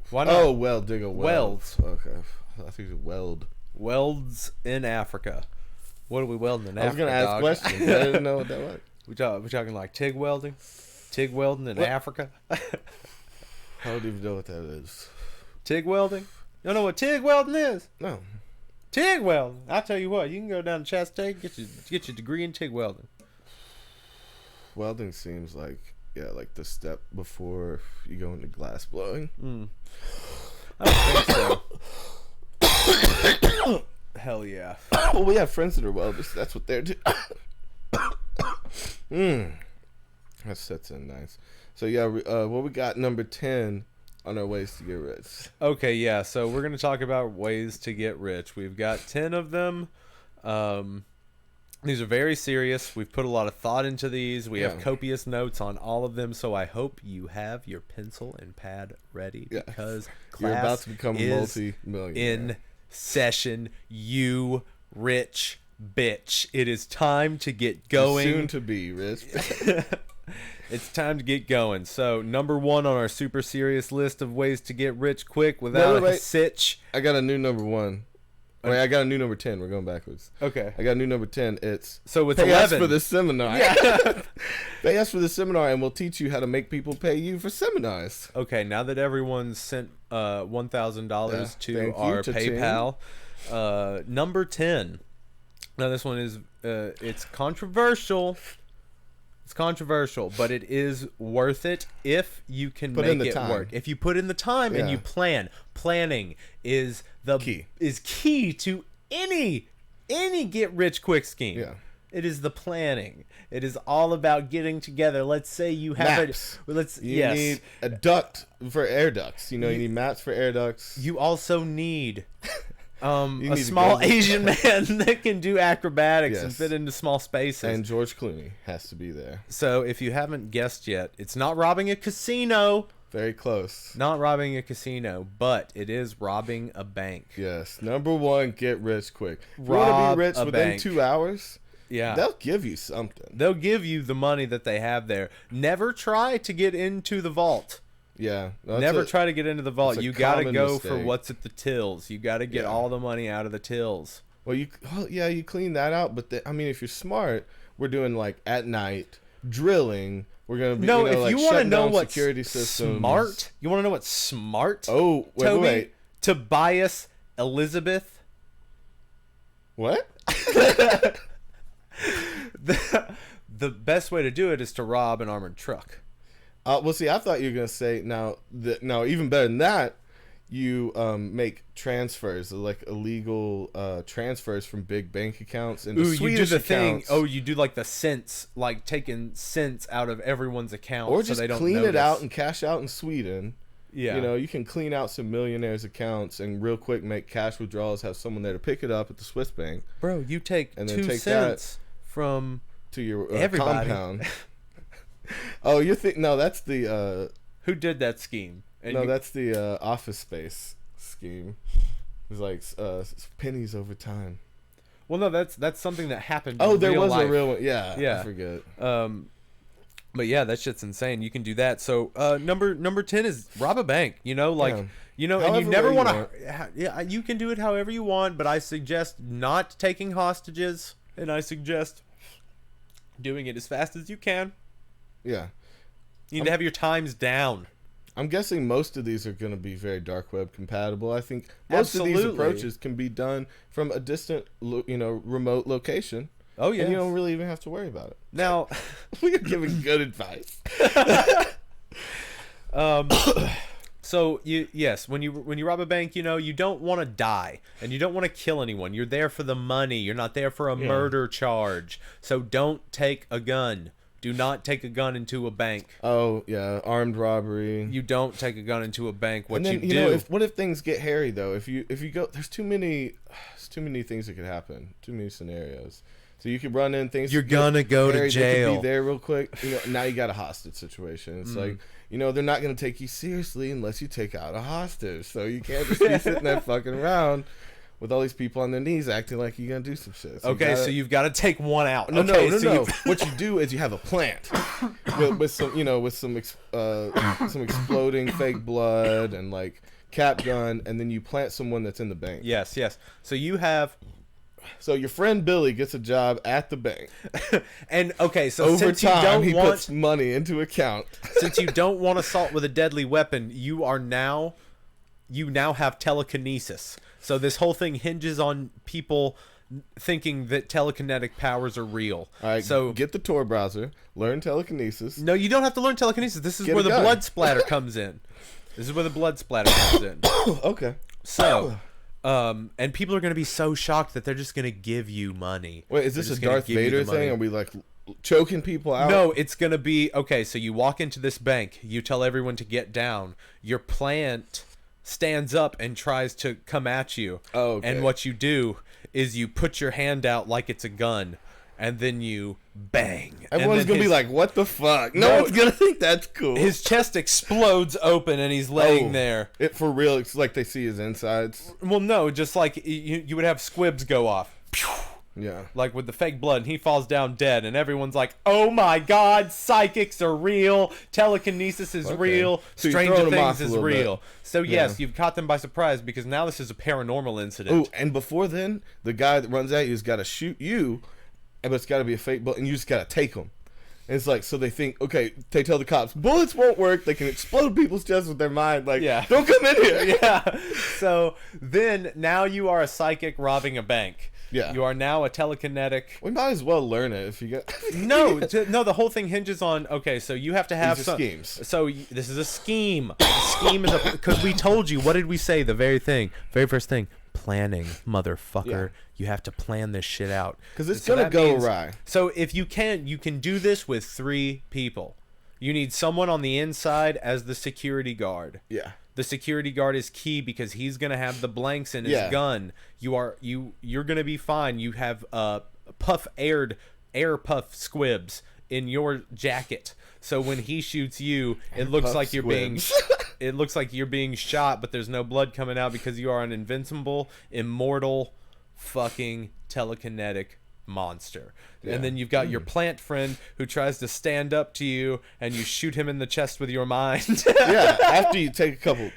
Why not? Oh, well, dig a well. Wells. Okay, I think it's weld. Welds in Africa. What are we welding in Africa? I was gonna ask questions. I didn't know what that was. We talking like TIG welding? TIG welding in Africa? I don't even know what that is. TIG welding? You don't know what TIG welding is? No. TIG welding. I'll tell you what. You can go down to Chastity, get your degree in TIG welding. Welding seems like the step before you go into glass blowing. I don't think so. Hell yeah. Well, we have friends that are welders. That's what they're doing. That sets in nice. So yeah, what we got number 10 on our ways to get rich. Okay, yeah. So we're gonna talk about ways to get rich. We've got 10 of them. These are very serious. We've put a lot of thought into these. We have copious notes on all of them. So I hope you have your pencil and pad ready, because you're about to become a multi-millionaire. In session, you rich bitch. It is time to get going. Soon to be rich. It's time to get going. So, number 1 on our super serious list of ways to get rich quick without a sitch. I got a new number 1. Wait, I got a new number 10. We're going backwards. Okay. I got a new number 10. It's pay 11. Us for the seminar. Yeah. Pay us for the seminar, and we'll teach you how to make people pay you for seminars. Okay, now that everyone's sent $1,000 to our PayPal, number 10. Now this one is it's controversial. It's controversial, but it is worth it if you can make it work. If you put in the time and you plan. Planning is key to any get rich quick scheme. Yeah. It is the planning. It is all about getting together. Let's say you have You need a duct for air ducts. You need maps for air ducts. You also need a small Asian man that can do acrobatics and fit into small spaces. And George Clooney has to be there. So if you haven't guessed yet, it's not robbing a casino. Very close. Not robbing a casino, but it is robbing a bank. Yes. Number 1, get rich quick. If you want to be rich within 2 hours, they'll give you something. They'll give you the money that they have there. Never try to get into the vault. Yeah. Never try to get into the vault. You got to go for what's at the tills. You got to get all the money out of the tills. Well, you clean that out. But if you're smart, we're doing like at night drilling. We're gonna be if you want to know what's security systems. Smart. You want to know what's smart? Oh, wait. Tobias Elizabeth. What? The best way to do it is to rob an armored truck. Well, see, I thought you were gonna say no. Even better than that, you make transfers, like illegal transfers from big bank accounts into Swedish accounts. You do like the cents, like taking cents out of everyone's account, or just so they don't clean notice. It out and cash out in Sweden. Yeah, you can clean out some millionaires' accounts and real quick make cash withdrawals. Have someone there to pick it up at the Swiss bank. Bro, you take and 2 cents from to your everybody. Compound. Oh, you think no? That's the who did that scheme? That's the Office Space scheme. It's like pennies over time. Well, no, that's something that happened. Oh, there was life. a real one. Yeah, I forget. But yeah, that shit's insane. You can do that. So number 10 is rob a bank. And you never want to. Yeah, you can do it however you want, but I suggest not taking hostages, and I suggest doing it as fast as you can. Yeah. You need to have your times down. I'm guessing most of these are going to be very dark web compatible. I think most of these approaches can be done from a distant, remote location. Oh yeah. And you don't really even have to worry about it. Now, We are giving good advice. So when you rob a bank, you don't want to die and you don't want to kill anyone. You're there for the money. You're not there for a murder charge. So don't take a gun. Do not take a gun into a bank. Oh yeah, armed robbery. You don't take a gun into a bank. What and then, you do? What if things get hairy though? If you go, there's too many things that could happen. Too many scenarios. So you could run in things. You're gonna go to jail. They could be there real quick. Now you got a hostage situation. It's like, they're not gonna take you seriously unless you take out a hostage. So you can't just be sitting there fucking around with all these people on their knees acting like you're gonna do some shit. So so you've got to take one out. No. What you do is you have a plant with some exploding fake blood and like cap gun, and then you plant someone that's in the bank. Yes. So you have. So your friend Billy gets a job at the bank, and so over since time you don't puts money into account. Since you don't want assault with a deadly weapon, you now have telekinesis. So this whole thing hinges on people thinking that telekinetic powers are real. All right, so get the Tor browser, learn telekinesis. No, you don't have to learn telekinesis. This is where the blood splatter comes in. Okay. So, and people are going to be so shocked that they're just going to give you money. Wait, is this a Darth Vader thing? Are we like choking people out? No, it's going to be, so you walk into this bank, you tell everyone to get down, your plant stands up and tries to come at you. Oh, okay. And what you do is you put your hand out like it's a gun, and then you bang. Everyone's going to be like, what the fuck? No one's going to think that's cool. His chest explodes open and he's laying there. It for real, it's like they see his insides. Well, no, just like you would have squibs go off. Yeah. Like with the fake blood, and he falls down dead, and everyone's like, oh my god, psychics are real, telekinesis is real, so Stranger Things is real. Bit. So yes, you've caught them by surprise, because now this is a paranormal incident. Oh, and before then, the guy that runs at you has got to shoot you, but it's got to be a fake bullet, and you just got to take him. And it's like, so they think, okay, they tell the cops, bullets won't work, they can explode people's chests with their mind, like, don't come in here. Yeah. So then, now you are a psychic robbing a bank. Yeah. You are now a telekinetic. We might as well learn it if you get. No, the whole thing hinges on. So you have to have some schemes. So this is a scheme. A scheme is because we told you. What did we say? The very first thing. Planning, motherfucker. Yeah. You have to plan this shit out because it's gonna go awry. So if you can do this with 3 people. You need someone on the inside as the security guard. Yeah. The security guard is key because he's gonna have the blanks in his gun. You're gonna be fine. You have air puff squibs in your jacket. So when he shoots you, it looks like you're being shot, but there's no blood coming out because you are an invincible, immortal, fucking telekinetic monster. Yeah. And then you've got your plant friend who tries to stand up to you, and you shoot him in the chest with your mind. Yeah, after you take a couple.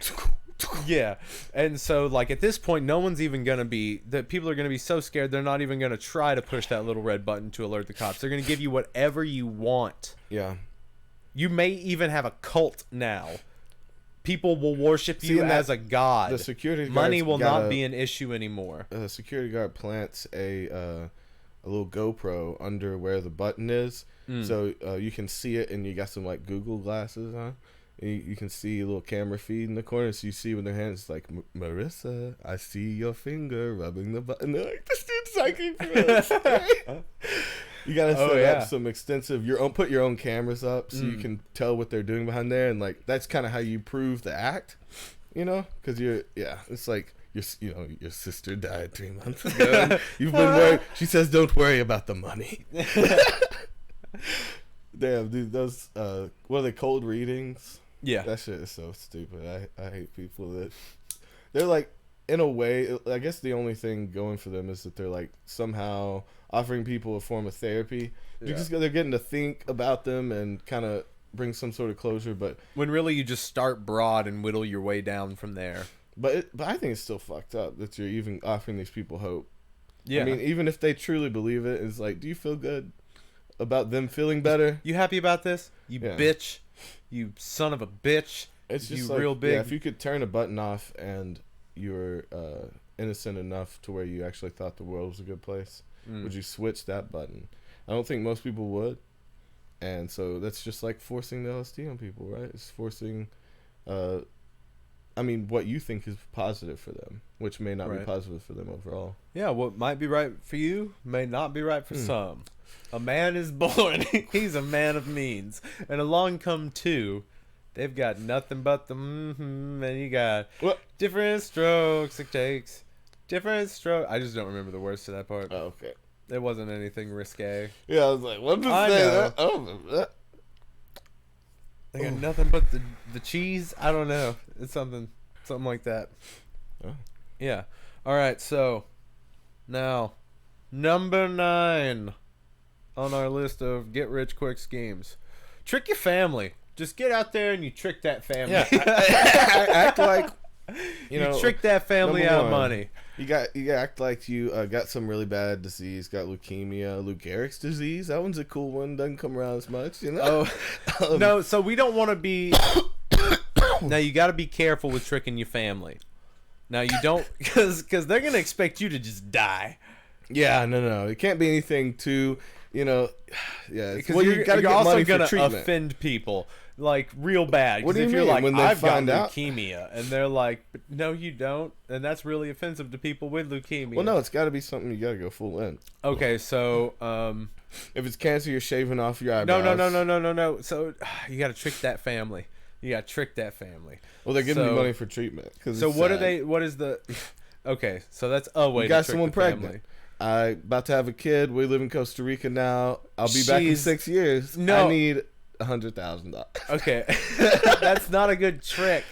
Yeah, and so like at this point, no one's even gonna be. The people are gonna be so scared they're not even gonna try to push that little red button to alert the cops. They're gonna give you whatever you want. Yeah. You may even have a cult now. People will worship you as a god. The security money will not be an issue anymore. The security guard plants a little GoPro under where the button is, so you can see it, and you got some like Google glasses on. You can see a little camera feed in the corner, so you see with their hands like, Marissa, I see your finger rubbing the button. They're like, this dude's psychic for us. You gotta set up some extensive put your own cameras up so you can tell what they're doing behind there, and like that's kind of how you prove the act, because it's like your sister died 3 months ago. And you've been worried. She says, "Don't worry about the money." Damn, dude, those what are they, cold readings? Yeah, that shit is so stupid. I hate people that they're like, in a way, I guess the only thing going for them is that they're like somehow offering people a form of therapy. Yeah. They're getting to think about them and kind of bring some sort of closure, but when really you just start broad and whittle your way down from there. But I think it's still fucked up that you're even offering these people hope. Yeah, I mean, even if they truly believe it, it's like, do you feel good about them feeling better? You happy about this? You bitch. You son of a bitch. It's just you like, real big. Yeah, if you could turn a button off and you're innocent enough to where you actually thought the world was a good place, Would you switch that button? I don't think most people would. And so that's just like forcing the LSD on people, right? It's forcing, what you think is positive for them, which may not be positive for them overall. Yeah, what might be right for you may not be right for some. A man is born. He's a man of means. And along come two. They've got nothing but the and you got different strokes it takes. Different stroke. I just don't remember the words to that part. Oh, okay. It wasn't anything risque. Yeah, I was like, what did say that? Oh, they got nothing but the cheese. I don't know. It's something like that. Oh. Yeah. All right. So now, number 9 on our list of get rich quick schemes: trick your family. Just get out there and you trick that family. Yeah, act like you trick that family out of money. You act like you got some really bad disease, got leukemia, Lou Gehrig's disease. That one's a cool one. Doesn't come around as much, you know. No, so we don't want to be. Now you got to be careful with tricking your family. Now you don't, because they're gonna expect you to just die. Yeah, no, it can't be anything too. Yeah, because you're also gonna offend people like real bad. What do you if mean? You're like, when they I've find got out? leukemia, and they're like, no, you don't, and that's really offensive to people with leukemia. Well, no, it's got to be something you got to go full in. Okay, so if it's cancer, you're shaving off your eyebrows. No. So you got to trick that family. Well, they're giving you money for treatment. So what sad. Are they? What is the? Okay, so that's a way. You got to trick someone the pregnant. Family. I about to have a kid. We live in Costa Rica now. I'll be back in 6 years. No, I need $100,000. Okay, that's not a good trick.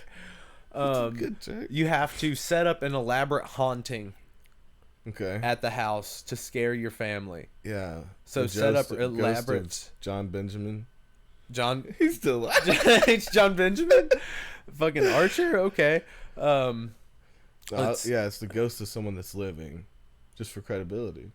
A good trick. You have to set up an elaborate haunting. Okay. At the house to scare your family. Yeah. So set up elaborate. John Benjamin. He's still alive. It's John Benjamin. Fucking Archer. Okay. Yeah, it's the ghost of someone that's living. Just for credibility.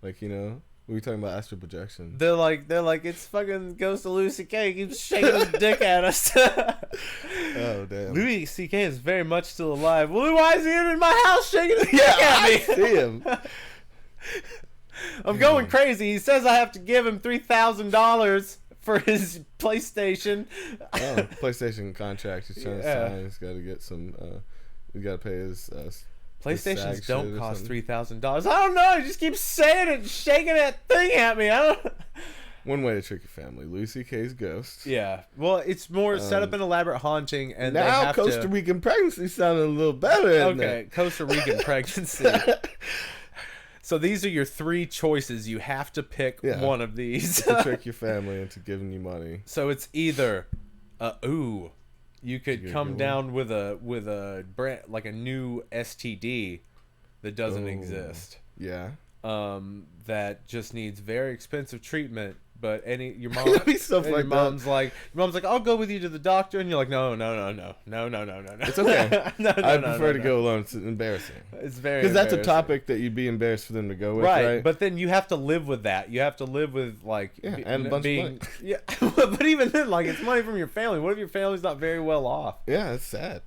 Like, we were talking about astral projection. They're like, it's fucking ghost of Louis C.K. He keeps shaking his dick at us. Oh, damn. Louis C.K. is very much still alive. Well, why is he in my house shaking his dick at me? I see him. I'm going crazy. He says I have to give him $3,000 for his PlayStation. Oh, PlayStation contract he's trying to sign. He's got to get some, we got to pay his... PlayStations don't cost $3,000. I don't know. He just keeps saying it and shaking that thing at me. I don't. One way to trick your family: Louis C.K.'s ghost. Yeah. Well, it's more set up an elaborate haunting, and now they have Costa Rican pregnancy sounding a little better. Okay, Costa Rican pregnancy. So these are your 3 choices. You have to pick one of these to trick your family into giving you money. So it's either, you could come down with a brand, like a new STD that doesn't exist. Yeah. That just needs very expensive treatment. But your mom's like, I'll go with you to the doctor, and you're like, no. It's okay. I prefer to go alone. It's embarrassing. It's very because that's a topic that you'd be embarrassed for them to go with, right? But then you have to live with that. You have to live with and a bunch of money. Yeah, but even then, it's money from your family. What if your family's not very well off? Yeah, it's sad.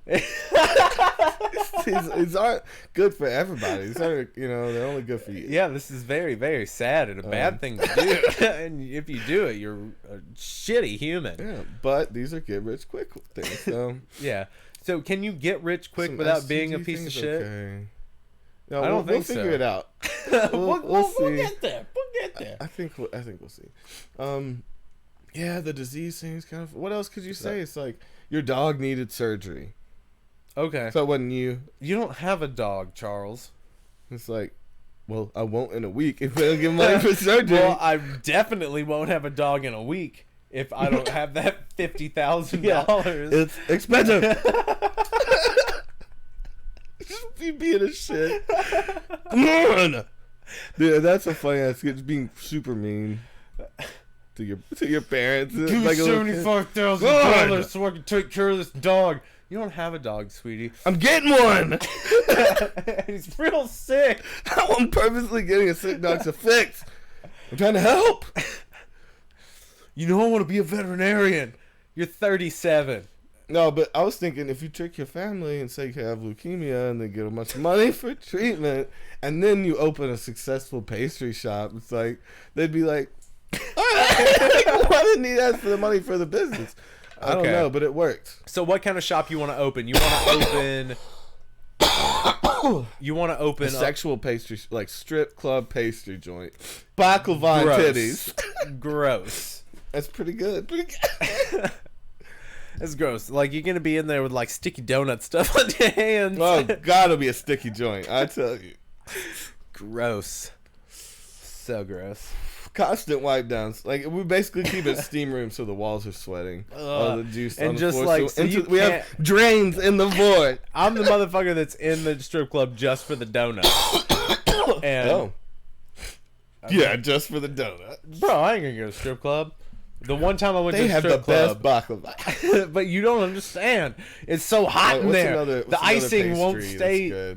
These aren't good for everybody. These are, they're only good for you. Yeah, this is very, very sad and a bad thing to do. And if you do it, you're a shitty human. Yeah, but these are get rich quick things. So. Yeah. So can you get rich quick without being a piece of shit? Okay. No, I don't think so. We'll figure it out. We'll get there. I think we'll see. Yeah, the disease thing's kind of. What else could you say? It's like your dog needed surgery. Okay. So when you don't have a dog, Charles. It's like, well, I won't in a week if I don't give money for surgery. Well, I definitely won't have a dog in a week if I don't have that $50,000. It's expensive. You being a shit. Come on. Dude, that's a funny ass. It's being super mean to your parents. Give me $75,000 so I can take care of this dog. You don't have a dog, sweetie. I'm getting one. He's real sick. I'm purposely getting a sick dog to fix. I'm trying to help. I want to be a veterinarian. You're 37. No, but I was thinking if you trick your family and say you have leukemia and they get a bunch of money for treatment, and then you open a successful pastry shop, it's like they'd be like, why didn't he ask for the money for the business? I don't know, but it worked. So what kind of shop you want to open? You want to open... You want to open a sexual pastry, like strip club pastry joint. Baklava and titties. Gross. That's pretty good. That's gross. Like, you're going to be in there with, like, sticky donut stuff on your hands. Oh, gotta be a sticky joint, I tell you. Gross. So gross. Constant wipe downs. Like, we basically keep it steam room so the walls are sweating. All the juice and on the just floor. like So we have drains in the void. I'm the motherfucker that's in the strip club just for the donut. And yeah, just for the donut. Bro, I ain't gonna go to a strip club. The one time I went to a strip club, they have the best baklava. but you don't understand. It's so hot in there. The icing won't stay.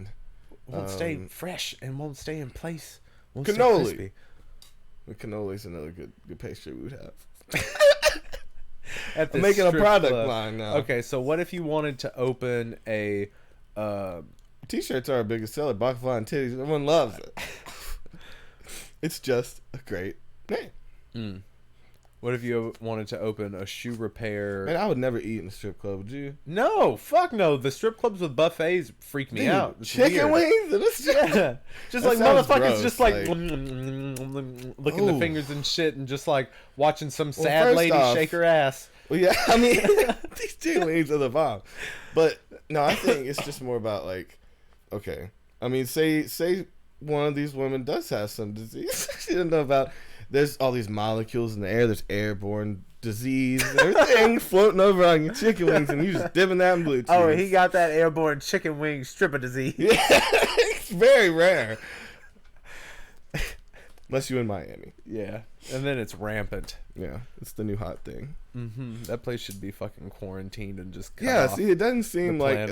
Won't stay fresh and won't stay in place. Won't cannoli. Stay crispy. The cannoli is another good pastry we would have. I'm making a product line now. Okay, so what if you wanted to open a... T-shirts are our biggest seller. Baklava and titties. Everyone loves it. It's just a great name. Mm. What if you wanted to open a shoe repair? Man, I would never eat in a strip club, would you? No, fuck no. The strip clubs with buffets freak me out. It's chicken weird. wings in a strip. Yeah. Just like motherfuckers gross, just like licking the fingers and shit and just like watching some sad lady shake her ass. Well, yeah, I mean, these chicken wings are the bomb. But, no, I think it's just more about like, okay. I mean, say one of these women does have some disease. She doesn't know about... There's all these molecules in the air. There's airborne disease and everything floating over on your chicken wings, and you just dipping that in blue cheese. Oh, he got that airborne chicken wing stripper disease. Yeah, it's very rare. Unless you're in Miami. Yeah, and then it's rampant. Yeah, it's the new hot thing. Mm-hmm. That place should be fucking quarantined and just cut off see, it doesn't seem like...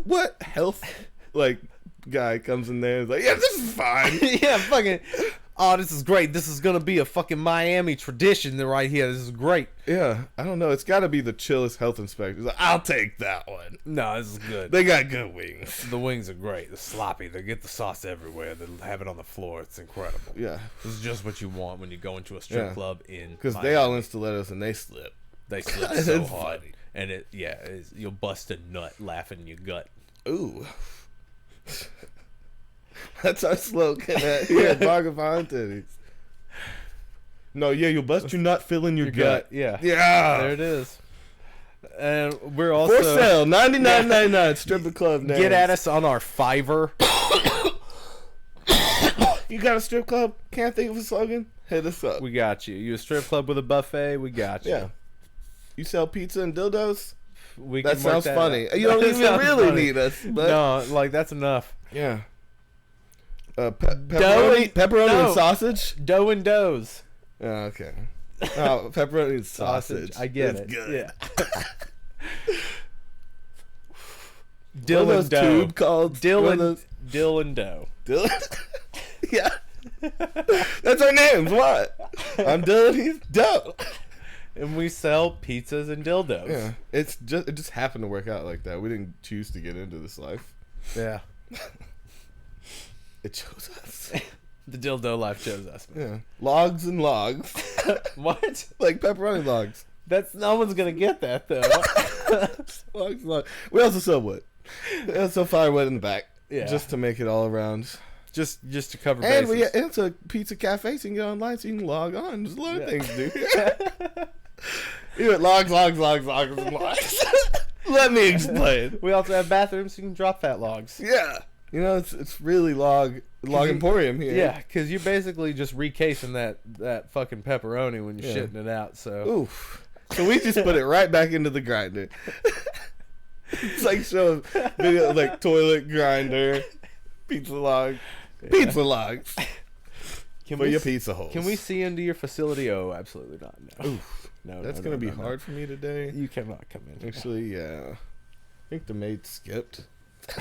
What health guy comes in there and is like, yeah, this is fine. Yeah, fucking... Oh, this is great. This is going to be a fucking Miami tradition right here. This is great. Yeah, I don't know. It's got to be the chillest health inspector. Like, I'll take that one. No, this is good. They got good wings. The wings are great. They're sloppy. They get the sauce everywhere. They have it on the floor. It's incredible. Yeah. This is just what you want when you go into a strip club in Because they all in stilettos and they slip. They slip so hard. Funny. And you'll bust a nut laughing in your gut. Ooh. That's our slogan here. Baklava titties. No, yeah, you'll bust your nut filling your gut. Yeah. Yeah. There it is. And we're also... For sale, $99.99. Stripper club names. Get at us on our Fiverr. You got a strip club? Can't think of a slogan? Hit us up. We got you. You a strip club with a buffet? We got you. Yeah. You sell pizza and dildos? That sounds funny. You don't even really need us. But... No, like that's enough. Yeah. Pepperoni and sausage? Dough and doughs. Oh, okay. Oh, pepperoni and sausage. I get That's it. Good. Yeah. Dill and dough. Tube called Dill and dough. Dill. Yeah. That's our names. What? I'm Dill and he's Dough. And we sell pizzas and dildos. Yeah. It just happened to work out like that. We didn't choose to get into this life. Yeah. It chose us. The dildo life chose us. Man. Yeah. Logs and logs. What? Like pepperoni logs. No one's gonna get that though. Logs and logs. We also sell wood. We also sell firewood in the back. Yeah. Just to make it all around. Just to cover bases. And it's a pizza cafe, so you can get online, so you can log on. There's a lot of things to do. You know, logs, and logs. Let me explain. We also have bathrooms, so you can drop fat logs. Yeah. You know, it's really log emporium here. Yeah, because you're basically just recasing that fucking pepperoni when you're shitting it out. So. Oof. So we just put it right back into the grinder. It's like showing video like toilet grinder, pizza log, logs. For your pizza holes. Can we see into your facility? Oh, absolutely not. No. Oof. No, that's gonna be hard for me today. You cannot come in. Actually, yeah. I think the maid skipped.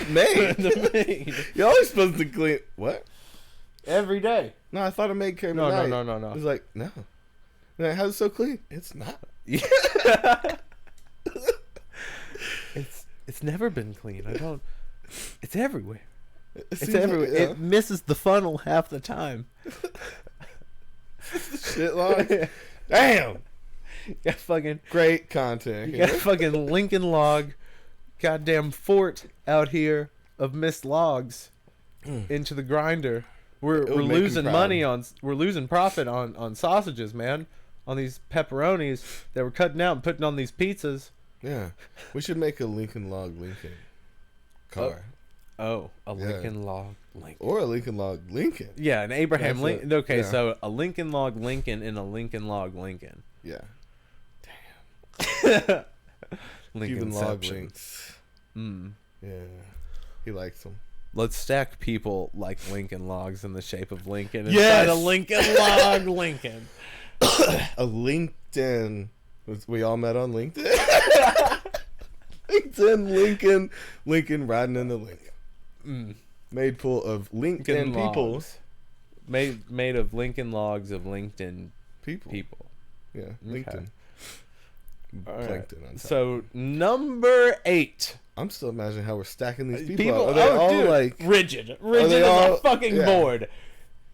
Maid? The maid. You're always supposed to clean. What? Every day. No, I thought a maid came No. It was like, no. Like, how's it so clean? It's not. Yeah. It's never been clean. I don't. It's everywhere. It's seems everywhere. like, yeah. It misses the funnel half the time. Shit log. Damn. You got fucking Great content. You got a fucking Lincoln Log, goddamn fort out here of missed logs into the grinder. We're losing money on. We're losing profit on sausages, man. On these pepperonis that we're cutting out and putting on these pizzas. Yeah, we should make a Lincoln Log Lincoln car. Oh, a Lincoln Log Lincoln. Or a Lincoln Log Lincoln. Yeah, an Abraham Lincoln. Okay, yeah. so a Lincoln Log Lincoln and a Lincoln Log Lincoln. Yeah. Lincoln Cuban log links. Yeah, he likes them. Let's stack people like Lincoln Logs in the shape of Lincoln Yes! inside a Lincoln Log Lincoln. A LinkedIn. We all met on LinkedIn. LinkedIn, Lincoln riding in the Lincoln. Made full of LinkedIn people. Logs. Made of Lincoln Logs of LinkedIn people. Yeah, Okay. LinkedIn. Right. On top. So number 8. I'm still imagining how we're stacking these people. People Are they all dude, like rigid they as all- a fucking yeah. board.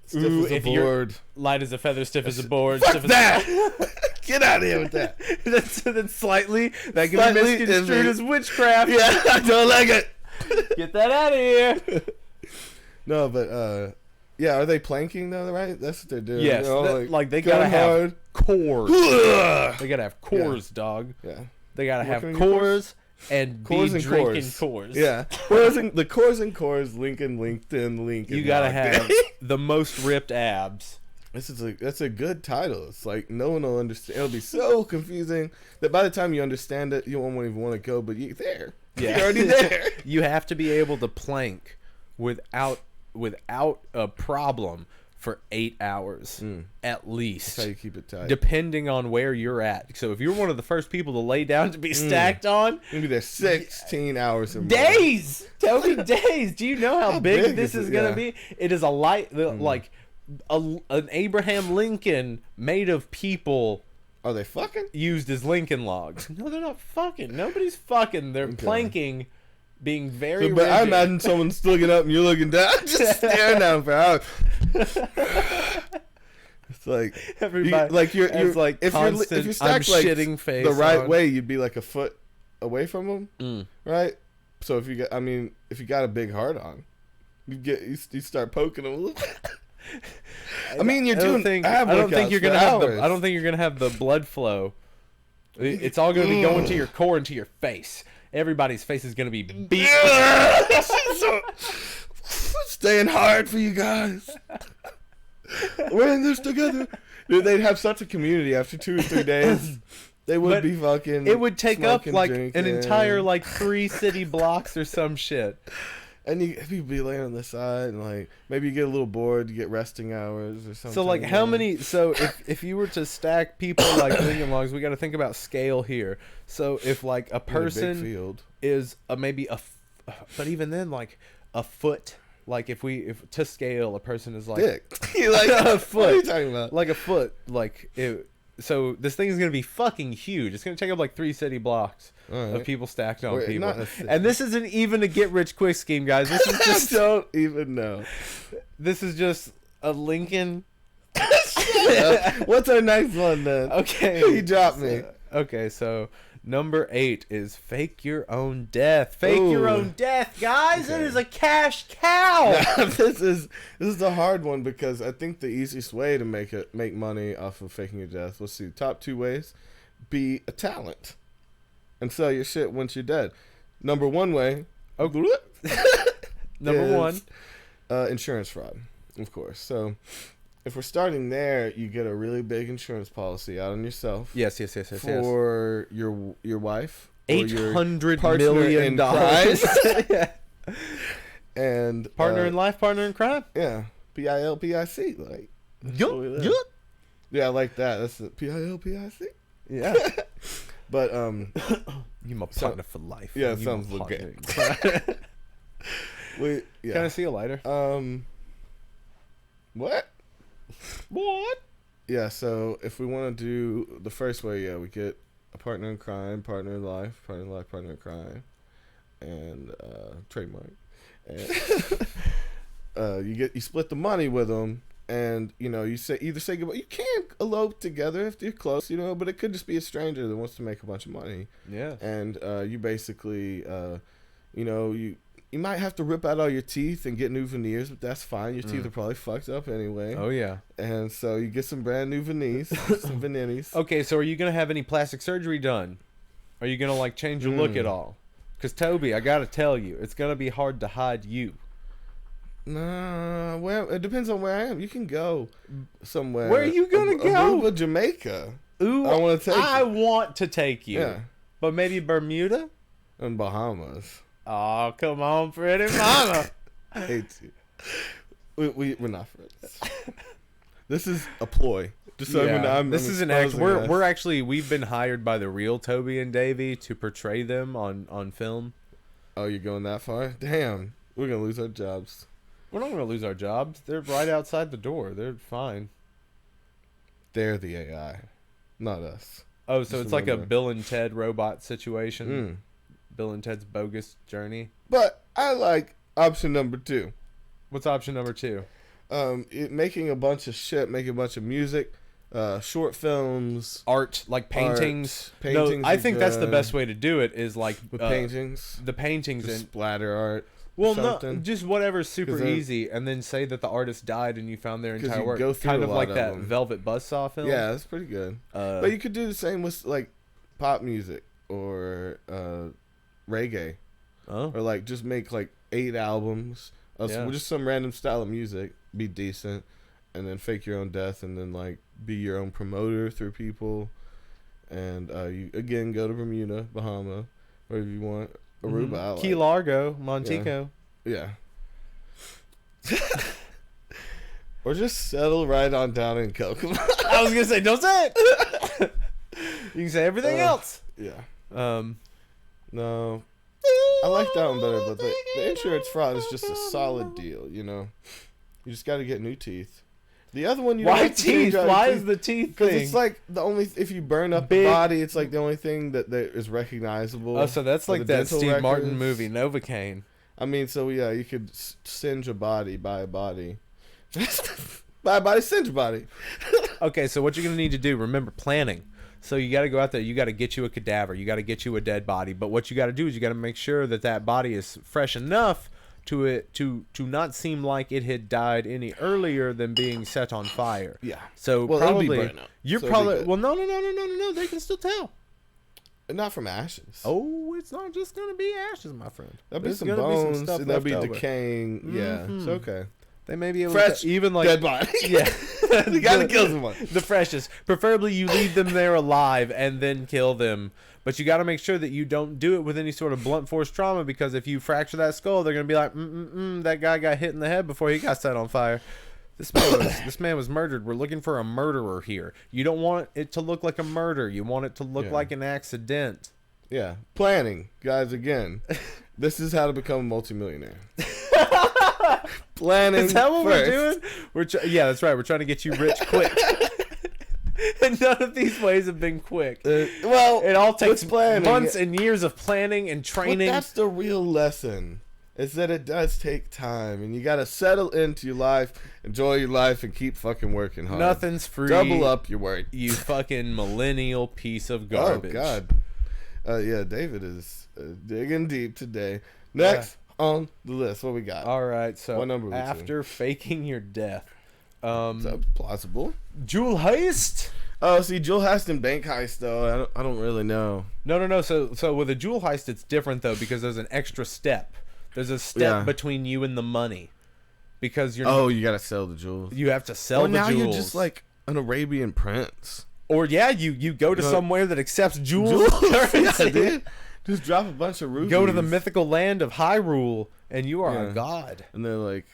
stiff Ooh, as a if you're board? light as a feather, stiff as a board. Fuck stiff as that! Get out of here with that. that's slightly that can Slightly be misconstrued is as witchcraft. Yeah, I don't like it. Get that out of here. No, but yeah, are they planking though? Right, that's what they're doing. Yes, They're all, they going gotta have hard. cores. Ugh. They gotta have cores, dog. Yeah, They gotta have Working on your cores and Cores be and drinking cores. cores. Yeah, the cores and cores. Lincoln, LinkedIn, Lincoln. You gotta Log. have the most ripped abs. That's a good title. It's like no one will understand. It'll be so confusing that by the time you understand it, you won't even want to go. But you're there. Yeah. You're already there. You have to be able to plank without a problem for 8 hours at least. That's how you keep it tight. Depending on where you're at. So if you're one of the first people to lay down to be stacked on, You'll be there 16 hours or more. days, Toby, days. Do you know how big this is is it? gonna Yeah. be? It is a light like an Abraham Lincoln made of people Are they fucking? used as Lincoln Logs. No, they're not fucking. Nobody's fucking. They're planking, being very But I rigid. imagine someone's looking up and you're looking down, just staring down for hours. It's like Everybody, you're it's like if constant, you I'm stack like shitting face the right on. way, you'd be like a foot away from them, right? So if you got a big heart on, you start poking them a little bit. I mean, you're doing. I don't think you're gonna have hours. I don't think you're gonna have the blood flow. It's all gonna be going to your core and to your face. Everybody's face is gonna be beat. Staying hard for you guys. We're in this together. Dude, they'd have such a community after 2 or 3 days. They would But be fucking. It would take up smoking, like drinking. an entire like 3 city blocks or some shit. And you'd be laying on the side, and like maybe you get a little bored, you get resting hours or something. So like how many? So if you were to stack people like Lincoln Logs, we got to think about scale here. So if like a big person field. is but even then like a foot. Like if to scale, a person is like Dick. You like a foot. What are you foot, talking about? like a foot, like it. So this thing is gonna be fucking huge. It's gonna take up like 3 city blocks All right. of people stacked on Wait, people. not in a city. And this isn't even a get rich quick scheme, guys. This is just don't even know. this is just a Lincoln. What's our next one then? Okay, You dropped me. Okay, so number 8 is fake your own death. Fake your Ooh. own death, guys. It Okay. is a cash cow. this is a hard one because I think the easiest way to make money off of faking your death. Let's see, top 2 ways: be a talent and sell your shit once you're dead. Number 1 way, Number 1. insurance fraud, of course. So if we're starting there, you get a really big insurance policy out on yourself. Yes. For your wife, or your $800 partner million in dollars. crime. And Partner in life, partner in crime. yeah, PILPIC, like Yup. yeah, I like that. That's the PILPIC. Yeah. But You my partner for life. yeah, You sounds my legit. partner. we yeah. Can I see a lighter? What? What? Yeah, so if we want to do the first way, yeah, we get a a partner in crime, partner in life, partner in crime, and trademark. And you split the money with them, and you know you either say goodbye. You can't elope together if you're close, you know, but it could just be a stranger that wants to make a bunch of money. Yeah. And you basically, you know, you might have to rip out all your teeth and get new veneers, but that's fine. Your teeth are probably fucked up anyway. Oh, yeah. And so you get some brand new veneers, some veneers. Okay, so are you going to have any plastic surgery done? Are you going to, like, change your look at all? Because, Toby, I got to tell you, it's going to be hard to hide you. Nah, well, it depends on where I am. You can go somewhere. Where are you going to go? Aruba, Jamaica. Ooh, I want to take I you. want to take you. Yeah. But maybe Bermuda? And Bahamas. Oh, come on, pretty mama. I hate you. We're not friends. This is a ploy. Just so this is an act. We've been hired by the real Toby and Davvy to portray them on film. Oh, you're going that far? Damn. We're going to lose our jobs. We're not going to lose our jobs. They're right outside the door. They're fine. They're the AI, not us. Oh, so it's like a Bill and Ted robot situation. Mm. Bill and Ted's bogus journey. But I like option number 2. What's option number 2? Making a bunch of shit, making a bunch of music, short films, art, like paintings. Paintings. No, I think that's the best way to do it. Is like paintings. The paintings just and splatter art. Well, no, just whatever's super then, easy, and then say that the artist died and you found their entire work. Go through kind of like of that them. Velvet Buzzsaw film. Yeah, that's pretty good. But you could do the same with like pop music or reggae, or like just make like 8 albums of just some random style of music, be decent, and then fake your own death, and then like be your own promoter through people, and you again go to Bermuda, Bahama, wherever you want. Aruba, Key Largo, Montego. Yeah. Or just settle right on down in Kokomo. I was gonna say, don't say it. You can say everything else. Yeah. No. I like that one better, but the insurance fraud is just a solid deal, you know. You just got to get new teeth. The other one, why teeth? Why is the teeth thing? Because it's like the only if you burn up the body, it's like the only thing that is recognizable. Oh, so that's like that Steve Martin movie, Novocaine. I mean, so yeah, you could singe a body, buy a body, buy a body, singe a body. Okay, so what you're gonna need to do? Remember planning. So you got to go out there. You got to get you a cadaver. You got to get you a dead body. But what you got to do is you got to make sure that body is fresh enough to not seem like it had died any earlier than being set on fire. Yeah. So probably you're probably no. They can still tell. Not from ashes. Oh, it's not just gonna be ashes, my friend. There'll be some bones. And there'll be decaying. Mm-hmm. Yeah, it's okay. They may be able fresh, to even like dead body. Yeah, you gotta kill someone. The freshest. Preferably, you leave them there alive and then kill them. But you got to make sure that you don't do it with any sort of blunt force trauma, because if you fracture that skull, they're gonna be like, that guy got hit in the head before he got set on fire. This man was murdered. We're looking for a murderer here. You don't want it to look like a murder. You want it to look like an accident. Yeah. Planning, guys. Again, this is how to become a multimillionaire. Planning. Is that what first. we're doing? Yeah, that's right. We're trying to get you rich quick. And none of these ways have been quick. Well, it all takes months and years of planning and training. But that's the real lesson. Is that it does take time, and you got to settle into your life, enjoy your life, and keep fucking working hard. Nothing's free. Double up your work. You fucking millennial piece of garbage. Oh, God. Yeah, David is digging deep today. Next on the list, what we got? All right, so what number after faking your death. So plausible. Jewel heist? Oh, see, jewel heist and bank heist, though, I don't really know. No. So with a jewel heist, it's different, though, because there's an extra step. There's a step between you and the money, because you're. You gotta sell the jewels. You have to sell the jewels. Now you're just like an Arabian prince. Or you go to somewhere that accepts jewels. Yeah, dude. Just drop a bunch of rupees. Go to the mythical land of Hyrule, and you are a god. And they're like,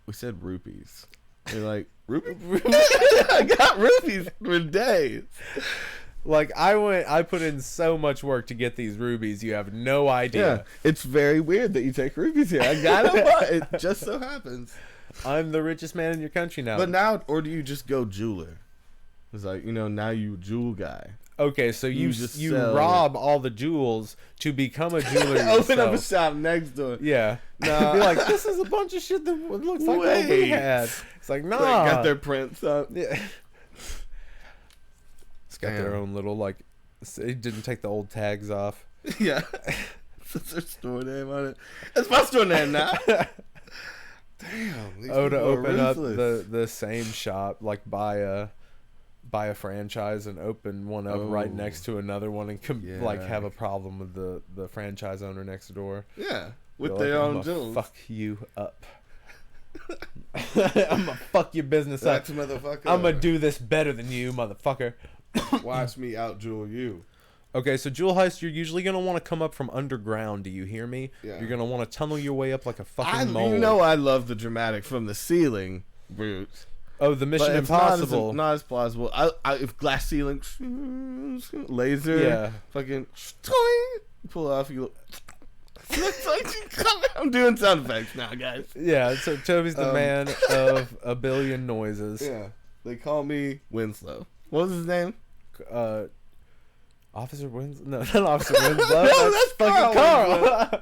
we said rupees. They're like, rupees. I got rupees for days. Like, I put in so much work to get these rubies. You have no idea. Yeah, it's very weird that you take rubies here. I got it. It just so happens. I'm the richest man in your country now. But now, or do you just go jeweler? It's like, now you jewel guy. Okay, so you just sell rob all the jewels to become a jeweler yourself. Open up a shop next door. Yeah. Nah. Be like, this is a bunch of shit that looks like what we had. It's like, nah. Like, got their prints up. Yeah. It's got their own little, like, it didn't take the old tags off. Yeah. That's their store name on it. That's my store name now. Damn. To open up the same shop, like buy a franchise and open one up right next to another one and like have a problem with the franchise owner next door. Yeah. With their own jewels. Fuck you up. I'm gonna fuck your business up. Motherfucker. I'm gonna do this better than you, motherfucker. Watch me out jewel you. Okay, so jewel heist, you're usually gonna want to come up from underground. Do you hear me? Yeah. You're gonna want to tunnel your way up like a fucking mole. You know I love the dramatic from the ceiling route. Oh, the Mission Impossible. Not as plausible. I if glass ceiling, laser, fucking, pull off. You look. I'm doing sound effects now, guys. Yeah, so Toby's the man of a billion noises. Yeah, they call me Winslow. What was his name? Officer Winslow? No, not Officer Winslow. No, that's fucking Carl.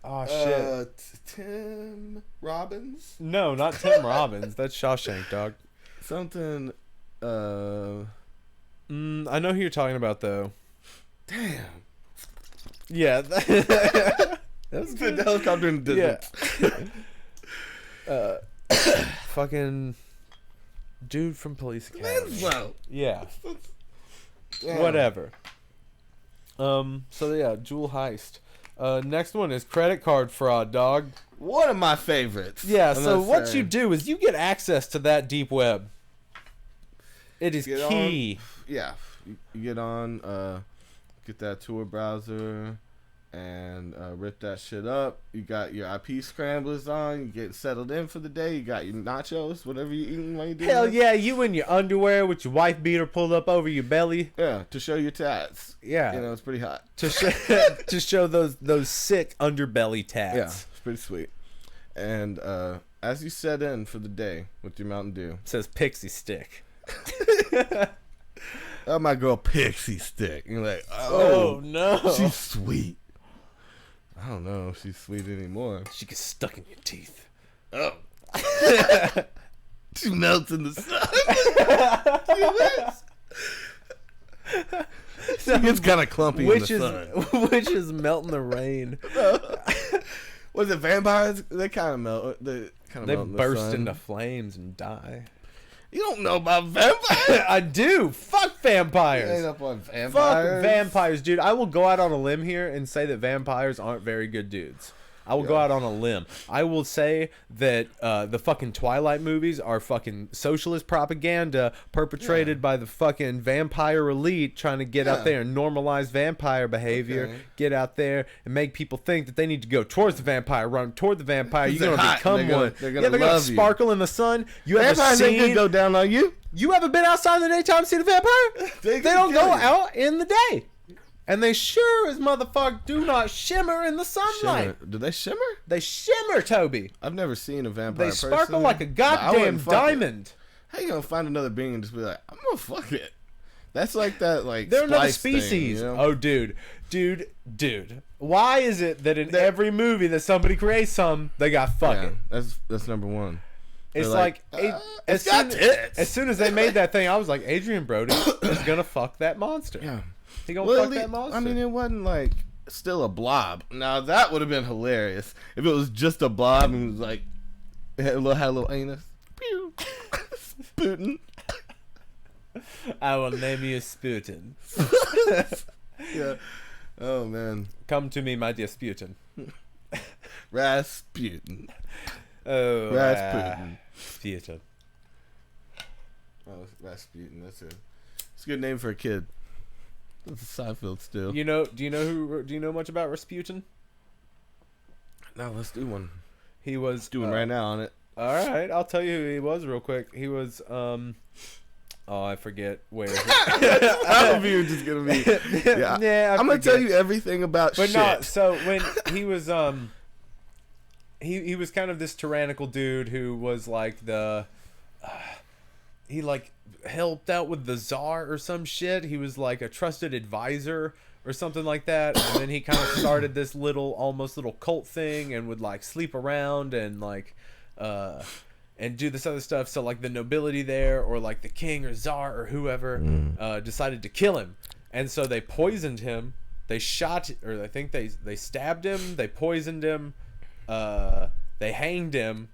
Oh shit. Tim Robbins? No, not Tim Robbins. That's Shawshank, dog. Something. I know who you're talking about though. Damn. Yeah. That was the helicopter in the distance. Yeah. Fucking dude from Police Academy. Winslow. Yeah. Yeah. Whatever. So yeah, jewel heist. Next one is credit card fraud, dog. One of my favorites. Yeah, so what you do is you get access to that deep web. It is key. Yeah. You get on, get that Tor browser, and rip that shit up. You got your IP scramblers on. You get settled in for the day. You got your nachos, whatever you eating while you do Hell that. yeah, you in your underwear with your wife beater pulled up over your belly. Yeah, to show your tats. Yeah. You know, it's pretty hot. To show those sick underbelly tats. Yeah, it's pretty sweet. And as you set in for the day with your Mountain Dew. It says Pixie Stick. Oh, my girl Pixie Stick. And you're like, oh no. She's sweet. I don't know if she's sweet anymore. She gets stuck in your teeth. Oh. She melts in the sun. She gets kind of clumpy in the sun. Which is melt in the rain. Was it vampires? They kind of melt. They burst into flames and die. You don't know about vampires? I do. Fuck vampires. You ain't up on vampires. Fuck vampires, dude. I will go out on a limb here and say that vampires aren't very good dudes. I will go out on a limb. I will say that the fucking Twilight movies are fucking socialist propaganda perpetrated by the fucking vampire elite trying to get out there and normalize vampire behavior. Okay. Get out there and make people think that they need to go towards the vampire, run toward the vampire. You're going to become one. They're going to sparkle in the sun. You vampires ain't going to go down on you. You ever been outside in the daytime and seen a vampire? They don't go out in the day. And they sure as motherfucker do not shimmer in the sunlight. Do they shimmer? They shimmer, Toby. I've never seen a vampire. They sparkle like a goddamn diamond. How you gonna find another being and just be like, I'm gonna fuck it? That's like that, like they're another species. Thing, you know? Oh, dude. Why is it that in every movie that somebody creates some, they got fucking? Yeah, that's number one. It's like as soon as they made that thing, I was like, Adrian Brody is gonna fuck that monster. Yeah. He gonna fuck that monster. I mean, it wasn't like still a blob. Now that would have been hilarious if it was just a blob and it was like had a little anus. Pew. Sputin. I will name you Sputin. Yeah. Oh man. Come to me, my dear Sputin. Rasputin. Oh, Rasputin. Sputin. Oh, Rasputin. It's a good name for a kid. It's a Seinfeld still. Do you know much about Rasputin? No, let's do one. He was doing right now on it. All right, I'll tell you who he was real quick. He was I forget where. All of you are just gonna be. Yeah, I'm gonna tell you everything about shit. But no, so when he was he was kind of this tyrannical dude who was like he like helped out with the Tsar or some shit. He was like a trusted advisor or something like that. And then he kind of started this almost little cult thing, and would like sleep around and like and do this other stuff. So like the nobility there, or like the king or Tsar or whoever decided to kill him, and so they poisoned him. They shot, or I think they stabbed him. They poisoned him. They hanged him,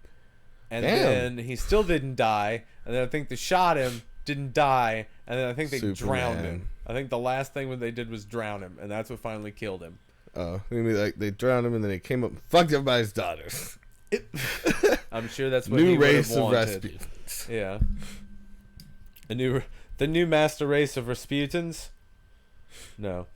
and then he still didn't die. And then I think they shot him, didn't die, and then I think they drowned him. I think the last thing what they did was drown him, and that's what finally killed him. Oh, maybe like they drowned him, and then they came up and fucked everybody's daughters. I'm sure that's what new he would race have of wanted. Rasputins. Yeah, the new master race of Rasputins. No.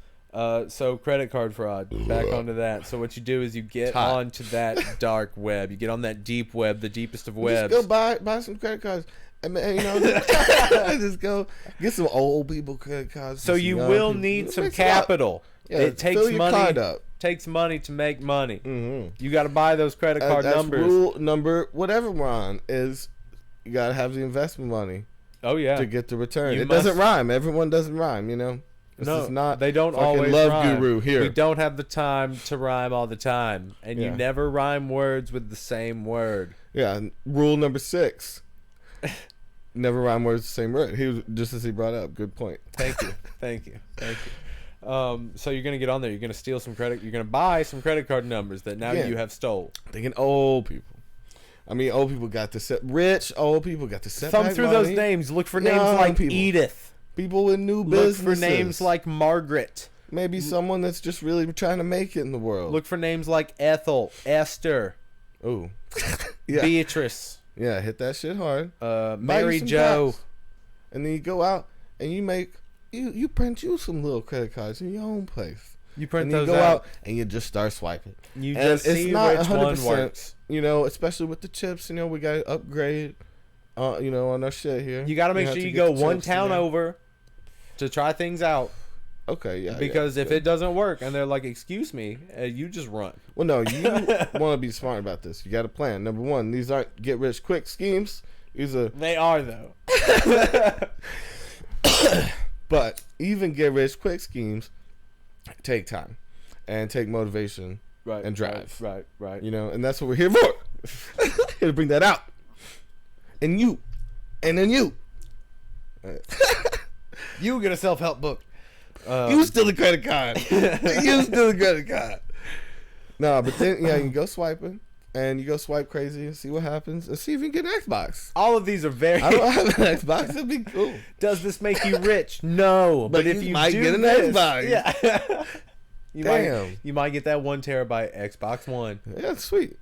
So credit card fraud. Back onto that. So what you do is you get onto that dark web. You get on that deep web, the deepest of webs. Just go buy some credit cards. And, you know, just go get some old people credit cards. So you will need some capital. Yeah, it takes fill your money. card up. Takes money to make money. Mm-hmm. You got to buy those credit card that's numbers. Rule number whatever we're on is you got to have the investment money. Oh yeah. To get the return. It doesn't rhyme. Everyone doesn't rhyme. You know. This is not they don't always love rhyme. Guru here. We don't have the time to rhyme all the time, and you never rhyme words with the same word. Yeah. Rule number 6. Never rhyme words with the same word. He was just as he brought up. Good point. Thank you. So you're gonna get on there. You're gonna steal some credit. You're gonna buy some credit card numbers that now you have stole. Thinking old people. I mean, old people got to set. Rich old people got to set. Thumb through those names. Look for names like people. Edith. People with new businesses. Look for names like Margaret. Maybe someone that's just really trying to make it in the world. Look for names like Ethel, Esther. Oh, Beatrice. Yeah, hit that shit hard. Mary Jo. Packs. And then you go out and you make you print you some little credit cards in your own place. You print and those you go out and you just start swiping. You and just see which one works. You know, especially with the chips. You know, we got to upgrade. You know, on our shit here. You got to make sure you go one town over to try things out. Okay, yeah. Because if it doesn't work and they're like, "Excuse me," you just run. Well, no, you want to be smart about this. You got a plan. Number 1, these aren't get rich quick schemes. They are though. But even get rich quick schemes take time and take motivation and drive. Right. You know, and that's what we're here for. Here to bring that out. And you. And then you. You get a self-help book. You steal the credit card. You steal the credit card. No, but then you can go swiping. And you go swipe crazy and see what happens. And see if you can get an Xbox. All of these are very... I don't have an Xbox. That'd be cool. Does this make you rich? No. But if you might do get an this, Xbox. Yeah. Damn. You might get that 1 terabyte Xbox One. Yeah, it's sweet.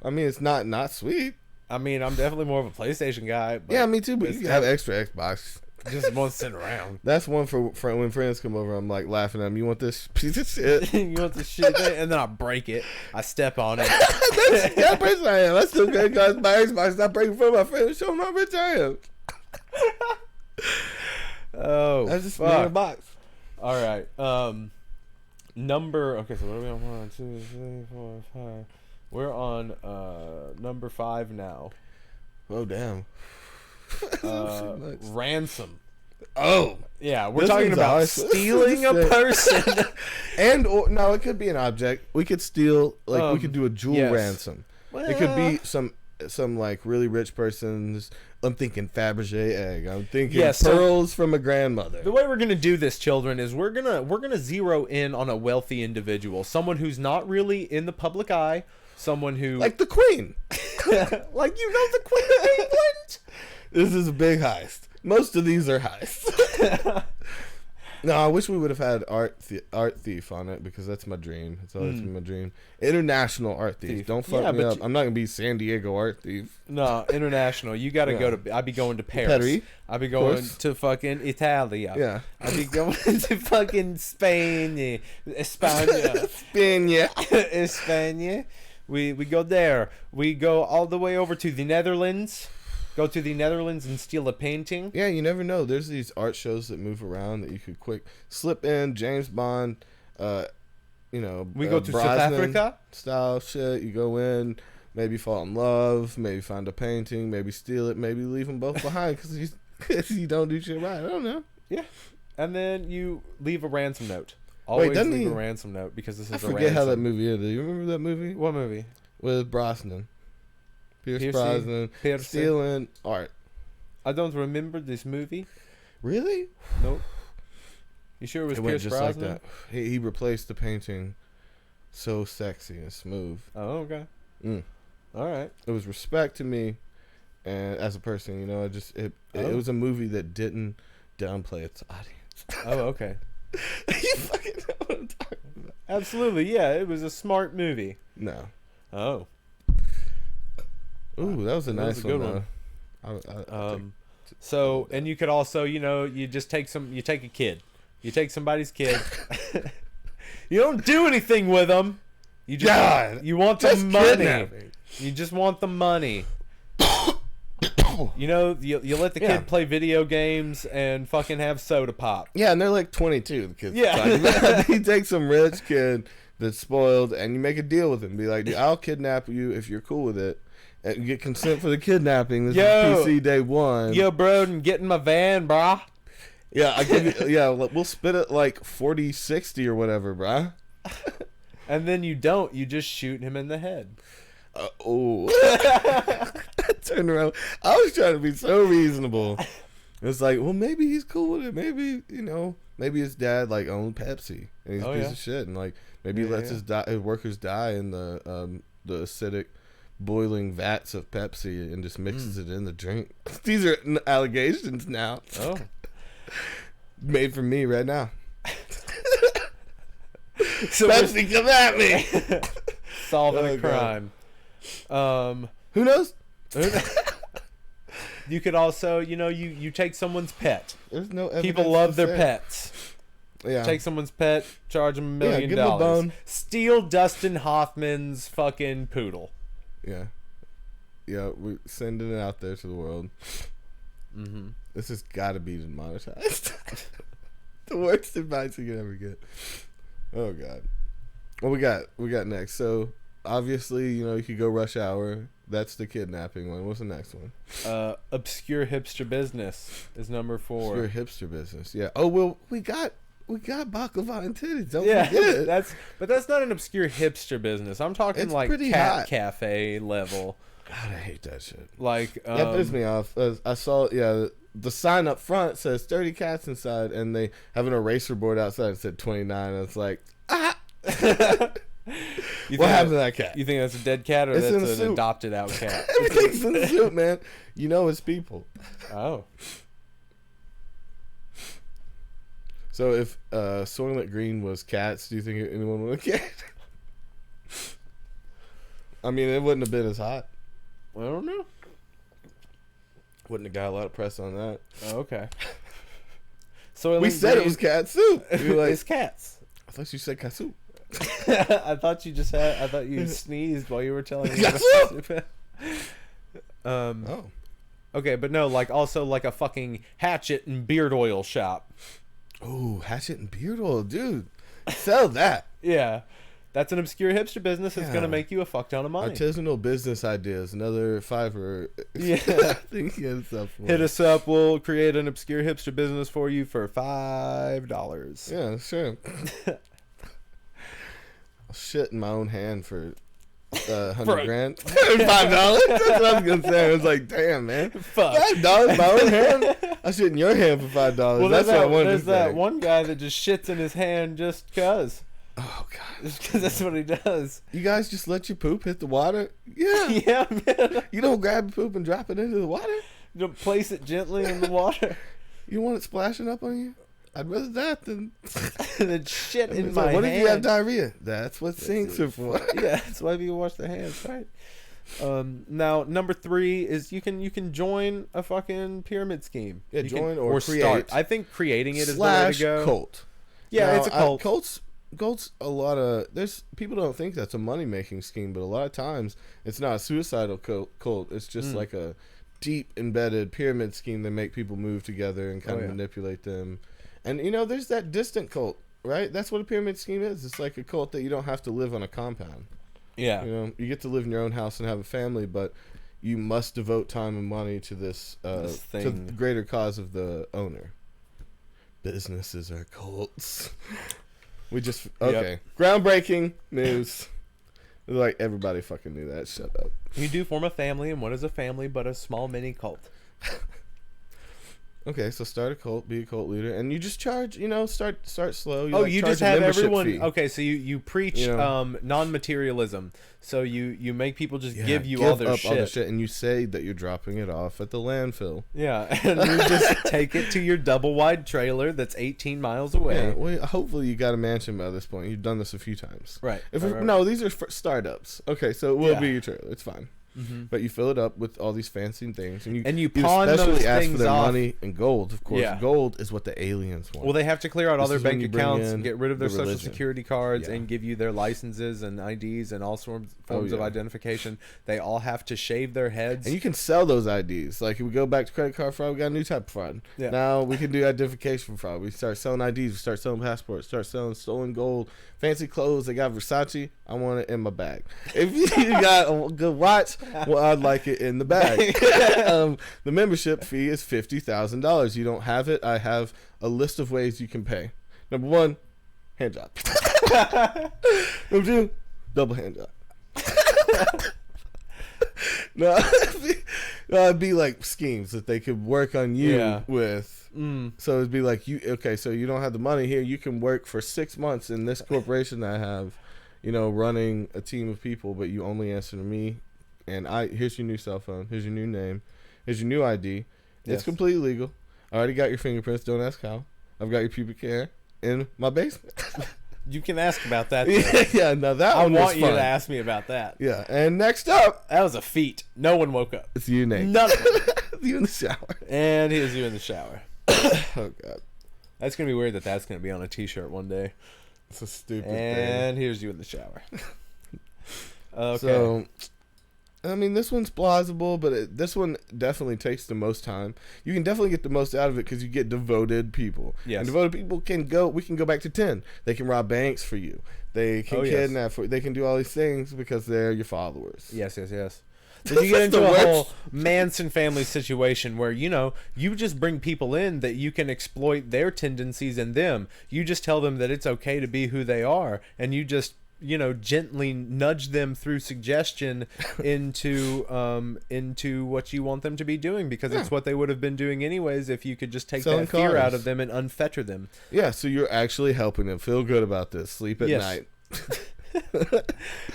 I mean, it's not sweet. I mean, I'm definitely more of a PlayStation guy. But yeah, me too. But you can have extra Xbox. Just won't sit around. That's one for when friends come over. I'm like laughing at them. You want this piece of shit? You want this shit? And then I break it. I step on it. That's that person I am. I still get guys my Xbox. Stop breaking for my friends. Show them how rich I am. Oh, that's just in a box. All right. Number. Okay, so what are we on? 1, 2, 3, 4, 5. We're on number 5 now. Oh damn. Ransom. Oh yeah, we're talking about stealing a person. No, it could be an object. We could steal, we could do a jewel ransom. Well, it could be some like really rich person's. I'm thinking Fabergé egg. I'm thinking pearls from a grandmother. The way we're gonna do this, children, is we're gonna zero in on a wealthy individual, someone who's not really in the public eye, someone who like the Queen, like the Queen of England. This is a big heist. Most of these are heists. No, I wish we would have had art thief on it because that's my dream. It's always been my dream. International art thief. Don't fuck me up. I'm not gonna be San Diego art thief. No, international. You got to go to. I'd be going to Paris. I'd be going to fucking Italia. Yeah. I'd be going to fucking Spain, España, España. We go there. We go all the way over to the Netherlands. Go to the Netherlands and steal a painting. Yeah, you never know. There's these art shows that move around that you could quick slip in. James Bond, we go to South Africa style shit. You go in, maybe fall in love, maybe find a painting, maybe steal it, maybe leave them both behind because Because you don't do shit right. I don't know. Yeah. And then you leave a ransom note. Always leave a ransom note because this is a ransom. I forget how that movie is. Do you remember that movie? What movie? With Brosnan. Pierce Brosnan. Stealing art. I don't remember this movie. Really? Nope. You sure it was Pierce Brosnan? Like that. He replaced the painting so sexy and smooth. Oh, okay. All right. It was respect to me and as a person, you know, it was a movie that didn't downplay its audience. Oh, okay. You fucking know what I'm talking about. Absolutely, yeah. It was a smart movie. No. Oh. Ooh, that was a nice good one. So, and you could also, you know, you take a kid. You take somebody's kid. You don't do anything with them. You just you want the money. Kidnapping. You just want the money. You know, you let the kid play video games and fucking have soda pop. Yeah, and they're like 22, the kids. Yeah. You take some rich kid that's spoiled and you make a deal with him. Be like, dude, I'll kidnap you if you're cool with it. And you get consent for the kidnapping. This is PC day 1. Yo, bro, get in my van, brah. Yeah, I give you, we'll spit it like 40-60 or whatever, brah. And then you don't. You just shoot him in the head. I turned around. I was trying to be so reasonable. It's like, well, maybe he's cool with it. Maybe, you know, maybe his dad like owned Pepsi and he's a piece of shit, and like maybe he lets his workers die in the acidic boiling vats of Pepsi and just mixes it in the drink. These are allegations now. Oh, made from me right now. So Pepsi, come at me. Solving a crime. Who knows? You could also, you know, you take someone's pet. There's no evidence. People love their pets. Yeah. Take someone's pet, charge them $1 million. Give him a bone. Steal Dustin Hoffman's fucking poodle. Yeah. Yeah, we're sending it out there to the world. Mm-hmm. This has got to be demonetized. The worst advice you can ever get. Oh God. What we got next? So obviously, you know, you could go Rush Hour. That's the kidnapping one. What's the next one? Obscure hipster business is number 4. Obscure hipster business. Yeah. Oh well, we got baklava and titties. Don't forget. That's not an obscure hipster business. I'm talking It's like pretty cat hot. Cafe level. God, I hate that shit. Like That pissed me off. I saw the sign up front says 30 cats inside, and they have an eraser board outside that said 29. And it's like, ah. What happened to that cat? You think that's a dead cat or that's an adopted out cat? Everything's in the soup, man. You know it's people. Oh. So if Soylent Green was cats, do you think anyone would have cared? I mean, it wouldn't have been as hot. I don't know. Wouldn't have got a lot of press on that. Oh, okay. So we said it was cat soup. We were like, it's cats. I thought you said cat soup. I thought you sneezed while you were telling me. Cat soup. Oh. Okay, but no, like also like a fucking hatchet and beard oil shop. Oh, hatchet and beard oil, dude. Sell that. Yeah. That's an obscure hipster business that's going to make you a fuck ton of money. Artisanal business ideas. Another $5. Yeah. Hit us up. We'll create an obscure hipster business for you for $5. Yeah, sure. I'll shit in my own hand for $100,000. $5? That's what I was going to say. I was like, damn, man. Fuck. $5 in my own hand? I shit in your hand for $5. Well, that's what I wanted to say. There's that one guy that just shits in his hand just because. Oh God! Just because that's what he does. You guys just let your poop hit the water? Yeah. Yeah, man. You don't grab your poop and drop it into the water? You don't place it gently in the water? You want it splashing up on you? I'd rather that than shit in my hand. What if you have diarrhea? That's what sinks are for. Yeah, that's why people wash their hands, right? Now number 3 is you can join a fucking pyramid scheme. Yeah, join or create. Start. I think creating it is the way to go. Cult. Yeah, now, it's a cult. Cults a lot of people don't think that's a money making scheme, but a lot of times it's not a suicidal cult. It's just like a deep embedded pyramid scheme that make people move together and kind of manipulate them. And you know, there's that distant cult, right? That's what a pyramid scheme is. It's like a cult that you don't have to live on a compound. Yeah, you know, you get to live in your own house and have a family, but you must devote time and money to this to the greater cause of the owner. Businesses are cults. We just groundbreaking news. Like everybody fucking knew that. Shut up. You do form a family, and what is a family but a small mini cult? Okay, so start a cult, be a cult leader, and you just charge. Start slow. You just have everyone. Fee. Okay, so you preach non-materialism. So you make people just give all their shit, and you say that you're dropping it off at the landfill. Yeah, and you just take it to your double-wide trailer that's 18 miles away. Yeah, well, hopefully you got a mansion by this point. You've done this a few times, right? No, these are startups. Okay, so it will be your trailer. It's fine. Mm-hmm. But you fill it up with all these fancy things, and you pawn especially those ask things for their off. Money and gold. Of course, gold is what the aliens want. Well, they have to clear out all their bank accounts and get rid of their the social religion. security cards and give you their licenses and IDs and all forms of identification. They all have to shave their heads. And you can sell those IDs. Like, if we go back to credit card fraud, we got a new type of fraud. Yeah. Now we can do identification fraud. We start selling IDs. We start selling passports. Start selling stolen gold. Fancy clothes. They got Versace. I want it in my bag. If you got a good watch, well, I'd like it in the bag. The membership fee is $50,000. You don't have it. I have a list of ways you can pay. Number 1, hand job. Number 2, double hand job. No, it'd be like schemes that they could work on you with. So it'd be like, so you don't have the money here. You can work for 6 months in this corporation that I have, running a team of people, but you only answer to me. And here's your new cell phone. Here's your new name. Here's your new ID. It's completely legal. I already got your fingerprints. Don't ask how. I've got your pubic hair in my basement. You can ask about that. Yeah, now that I one was want you fun. to ask me about that. Yeah, and next up, that was a feat. No one woke up. It's you, Nate. None of them. You in the shower. And here's you in the shower. Oh God, that's gonna be weird. That's gonna be on a T-shirt one day. It's a stupid thing. And here's you in the shower. Okay. So, I mean, this one's plausible, but this one definitely takes the most time. You can definitely get the most out of it because you get devoted people. Yes. And devoted people we can go back to 10. They can rob banks for you. They can kidnap for you. They can do all these things because they're your followers. Yes. Then you get into a whole Manson family situation where, you just bring people in that you can exploit their tendencies in them. You just tell them that it's okay to be who they are, and you just gently nudge them through suggestion into what you want them to be doing, because it's what they would have been doing anyways if you could just take that fear out of them and unfetter them. Yeah, so you're actually helping them feel good about this. Sleep at night.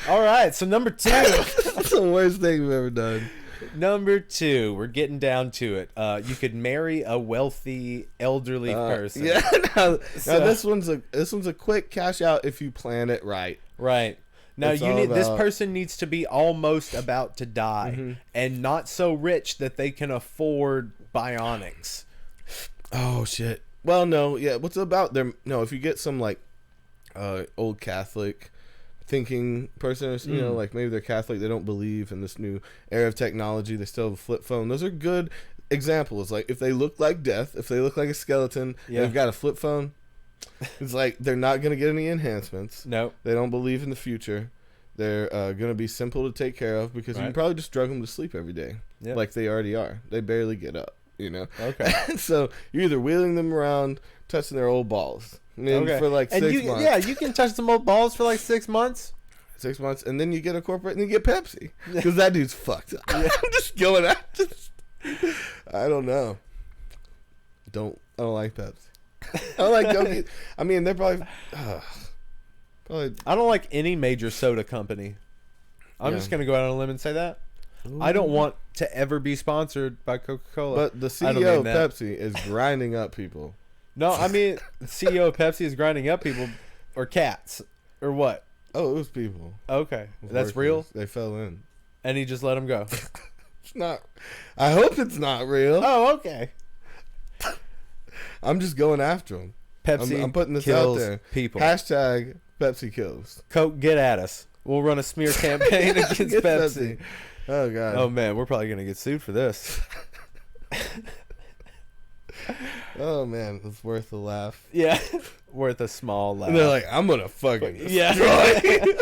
All right, so number 2. That's the worst thing we've ever done. Number 2, we're getting down to it. You could marry a wealthy elderly person. Yeah. Now this one's a quick cash out if you plan it right. Right. Now this person needs to be almost about to die and not so rich that they can afford bionics. Oh shit. Well, no, yeah. What's about them? No, if you get some like old Catholic thinking person, like maybe they're Catholic, they don't believe in this new era of technology, they still have a flip phone. Those are good examples. Like, if they look like death, if they look like a skeleton, and they've got a flip phone, it's like they're not going to get any enhancements. No. They don't believe in the future. They're going to be simple to take care of because you can probably just drug them to sleep every day, like they already are. They barely get up, Okay. So you're either wheeling them around, touching their old balls. For like 6 months. Yeah, you can touch some old balls for like 6 months. 6 months, and then you get a corporate, and you get Pepsi because that dude's fucked up. I'm just going out. I don't know. I don't like Pepsi. I don't like Coke. I mean, they're probably. I don't like any major soda company. I'm just gonna go out on a limb and say that. Ooh. I don't want to ever be sponsored by Coca-Cola. But the CEO of Pepsi is grinding up people. No, I mean, the CEO of Pepsi is grinding up people, or cats, or what? Oh, it was people. Okay, that's real? They fell in. And he just let them go. It's not. I hope it's not real. Oh, okay. I'm just going after them. Pepsi I'm putting this kills out there. People. Hashtag Pepsi kills. Coke, get at us. We'll run a smear campaign against Pepsi. Oh, God. Oh, man, we're probably going to get sued for this. Oh, man, it's worth a laugh. Yeah, worth a small laugh. And they're like, I'm going to fucking destroy.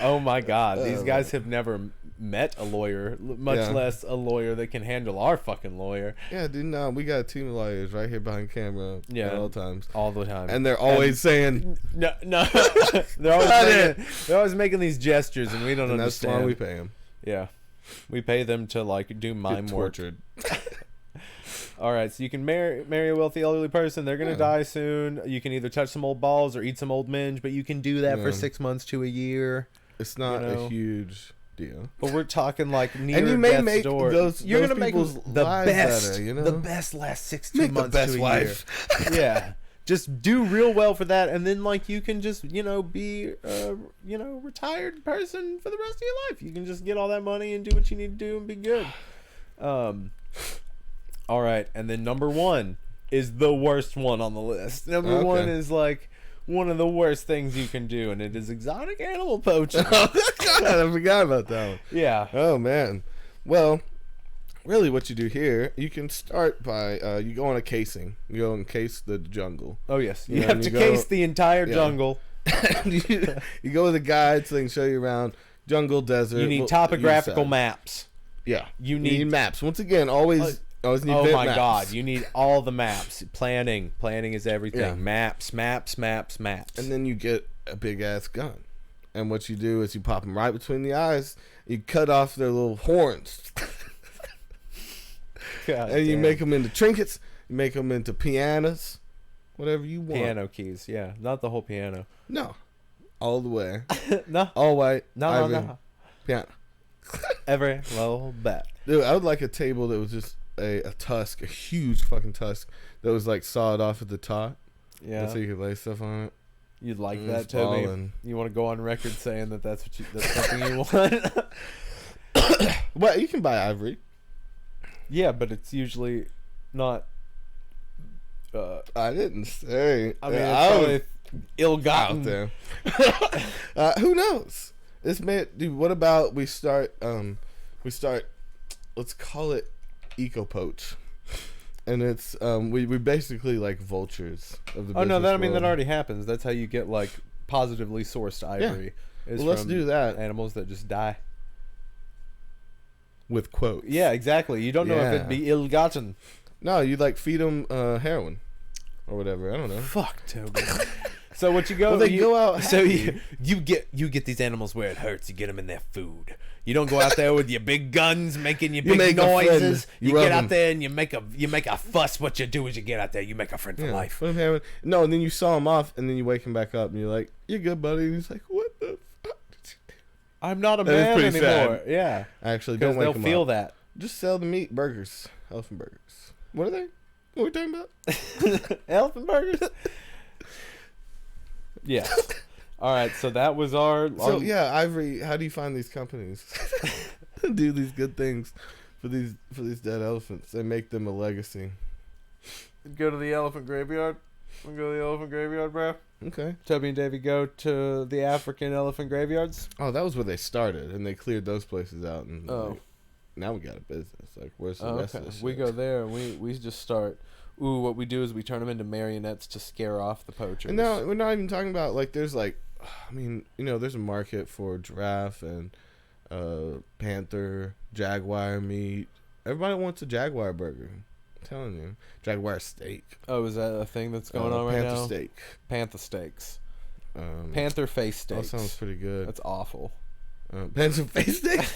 Oh, my God. These guys have never met a lawyer, much less a lawyer that can handle our fucking lawyer. Yeah, dude. No, we got a team of lawyers right here behind camera. At all times. All the time. And they're always saying no. they're always making these gestures, and we don't understand. That's why we pay them. Yeah, we pay them to like do mime work. Tortured. All right, so you can marry a wealthy elderly person. They're gonna die soon. You can either touch some old balls or eat some old minge, but you can do that for 6 months to a year. It's not a huge deal. But we're talking like near and you may death's make door. You're gonna make the best better, you know? The best last 6 make months the best to a wife. year. Yeah. Just do real well for that, and then like you can just be retired person for the rest of your life. You can just get all that money and do what you need to do and be good. All right, and then number 1 is the worst one on the list. Number 1 is like one of the worst things you can do, and it is exotic animal poaching. God, I forgot about that one. Yeah. Oh man. Well, really, what you do here, you can start by you go on a casing. You go and case the jungle. Oh yes, you have to case the entire jungle. you go with a guide so they can show you around jungle, desert. You need topographical maps. Yeah, you need maps. Once again, always need oh my maps. God, you need all the maps. Planning is everything. Yeah. Maps. And then you get a big ass gun. And what you do is you pop them right between the eyes. You cut off their little horns. And you make them into trinkets. You make them into pianos. Whatever you want. Piano keys, yeah. Not the whole piano. No. All the way. No. All white. No. Piano. Every little bit. Dude, I would like a table that was just a tusk, a huge fucking tusk that was like sawed off at the top. Yeah. So you could lay stuff on it. You'd like that, Toby? You want to go on record saying that's something you want? Well, you can buy ivory. Yeah, but it's usually not. I didn't say. I mean, it's probably ill-gotten. Out there. Who knows? This may, dude. What about we start? Let's call it eco poach, and it's we basically like vultures of the. Oh no, that world. already happens. That's how you get like positively sourced ivory. Yeah. Well, let's do that. Animals that just die. With quotes. Yeah, exactly. You don't know if it'd be ill-gotten. No, you like feed them heroin or whatever. I don't know. Fuck, Toby. So what you go? Well, they go out. So you get these animals where it hurts. You get them in their food. You don't go out there with your big guns making your big noises. You get out there and you make a fuss. What you do is you get out there. You make a friend for life. No, and then you saw him off, and then you wake him back up, and you're like, "You're good, buddy." And he's like, "What the fuck?" I'm not a man anymore. Sad. Yeah, actually, don't wake him up. They'll feel that. Just sell the meat burgers, elephant burgers. What are they? What are we talking about? Elephant burgers. Yeah. All right. So that was our. So yeah, Ivory. How do you find these companies? Do these good things for these dead elephants and make them a legacy. Go to the elephant graveyard. We'll go to the elephant graveyard, bro. Okay. Toby and Davvy go to the African elephant graveyards. Oh, that was where they started, and they cleared those places out. And now we got a business. Like, where's the rest of this shit? We go there, and we just start. Ooh, what we do is we turn them into marionettes to scare off the poachers. And now we're not even talking about like there's like, I mean, there's a market for giraffe and panther, jaguar meat. Everybody wants a jaguar burger. I'm telling you, jaguar steak. Oh, is that a thing that's going on right now? Panther steak. Panther steaks. Panther face steaks. That sounds pretty good. That's awful. Panther face steak.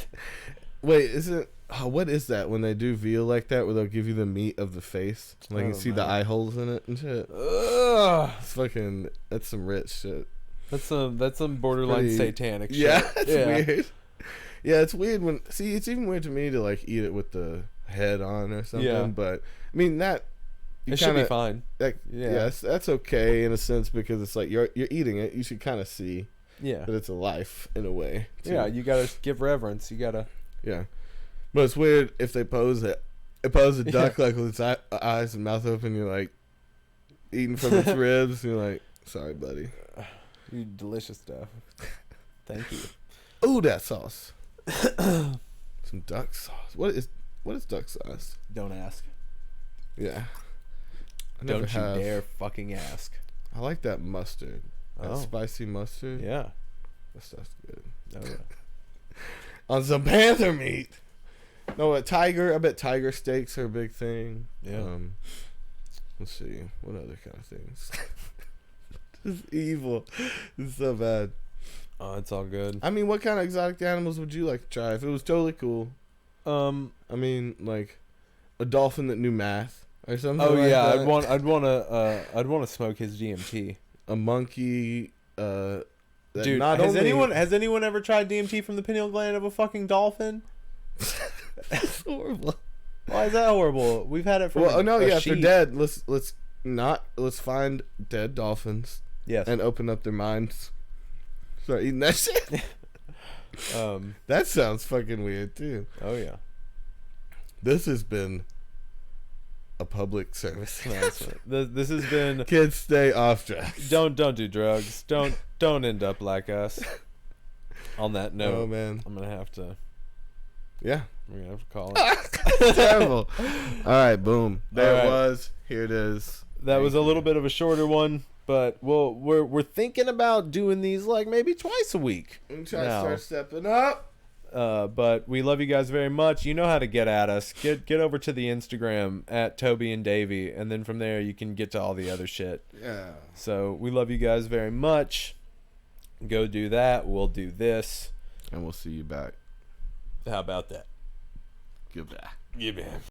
Wait, isn't? Oh, what is that when they do veal like that, where they'll give you the meat of the face, like you see the eye holes in it and shit? Ugh. It's fucking. That's some rich shit. That's some borderline satanic shit. Yeah, it's weird. Yeah, it's weird when. See, it's even weird to me to like eat it with the head on or something. Yeah. But I mean that. It should be fine. Like, yes, that's okay in a sense because it's like you're eating it. You should kind of see. Yeah. That it's a life in a way. Too. Yeah, you gotta give reverence. You gotta. Yeah. But it's weird if they pose a duck like with its eyes and mouth open. You're like eating from its ribs. And you're like, sorry, buddy. You delicious stuff. Thank you. Ooh, that sauce. Some duck sauce. What is duck sauce? Don't ask. Yeah. Don't you dare fucking ask. I like that mustard. That spicy mustard. Yeah. That stuff's good. Oh yeah. on some panther meat. No, a tiger. I bet tiger steaks are a big thing. Yeah. Let's see. What other kind of things? This is evil. This is so bad. Oh, it's all good. I mean, what kind of exotic animals would you like to try if it was totally cool? I mean, like a dolphin that knew math or something. Oh like yeah, that. I'd want to smoke his DMT. A monkey. That Dude, not has only... anyone ever tried DMT from the pineal gland of a fucking dolphin? That's horrible. Why is that horrible? We've had it from. Well, no, yeah, if sheep. they're dead, let's find dead dolphins. Yes. And open up their minds. Start eating that shit. That sounds fucking weird too. Oh yeah. This has been a public service. This has been. Kids, stay off drugs. Don't do drugs. Don't end up like us. On that note, Oh man, I'm gonna have to. yeah, We're gonna have to call it. terrible. All right, boom. There All right. it was. Here it is. That was a little bit of a shorter one, but we're thinking about doing these like maybe twice a week. I'm trying to now. start stepping up. But we love you guys very much. You know how to get at us. Get over to the Instagram at Toby and Davvy, and then from there you can get to all the other shit. Yeah. So we love you guys very much. Go do that. We'll do this. And we'll see you back. How about that? Goodbye. Yeah, man.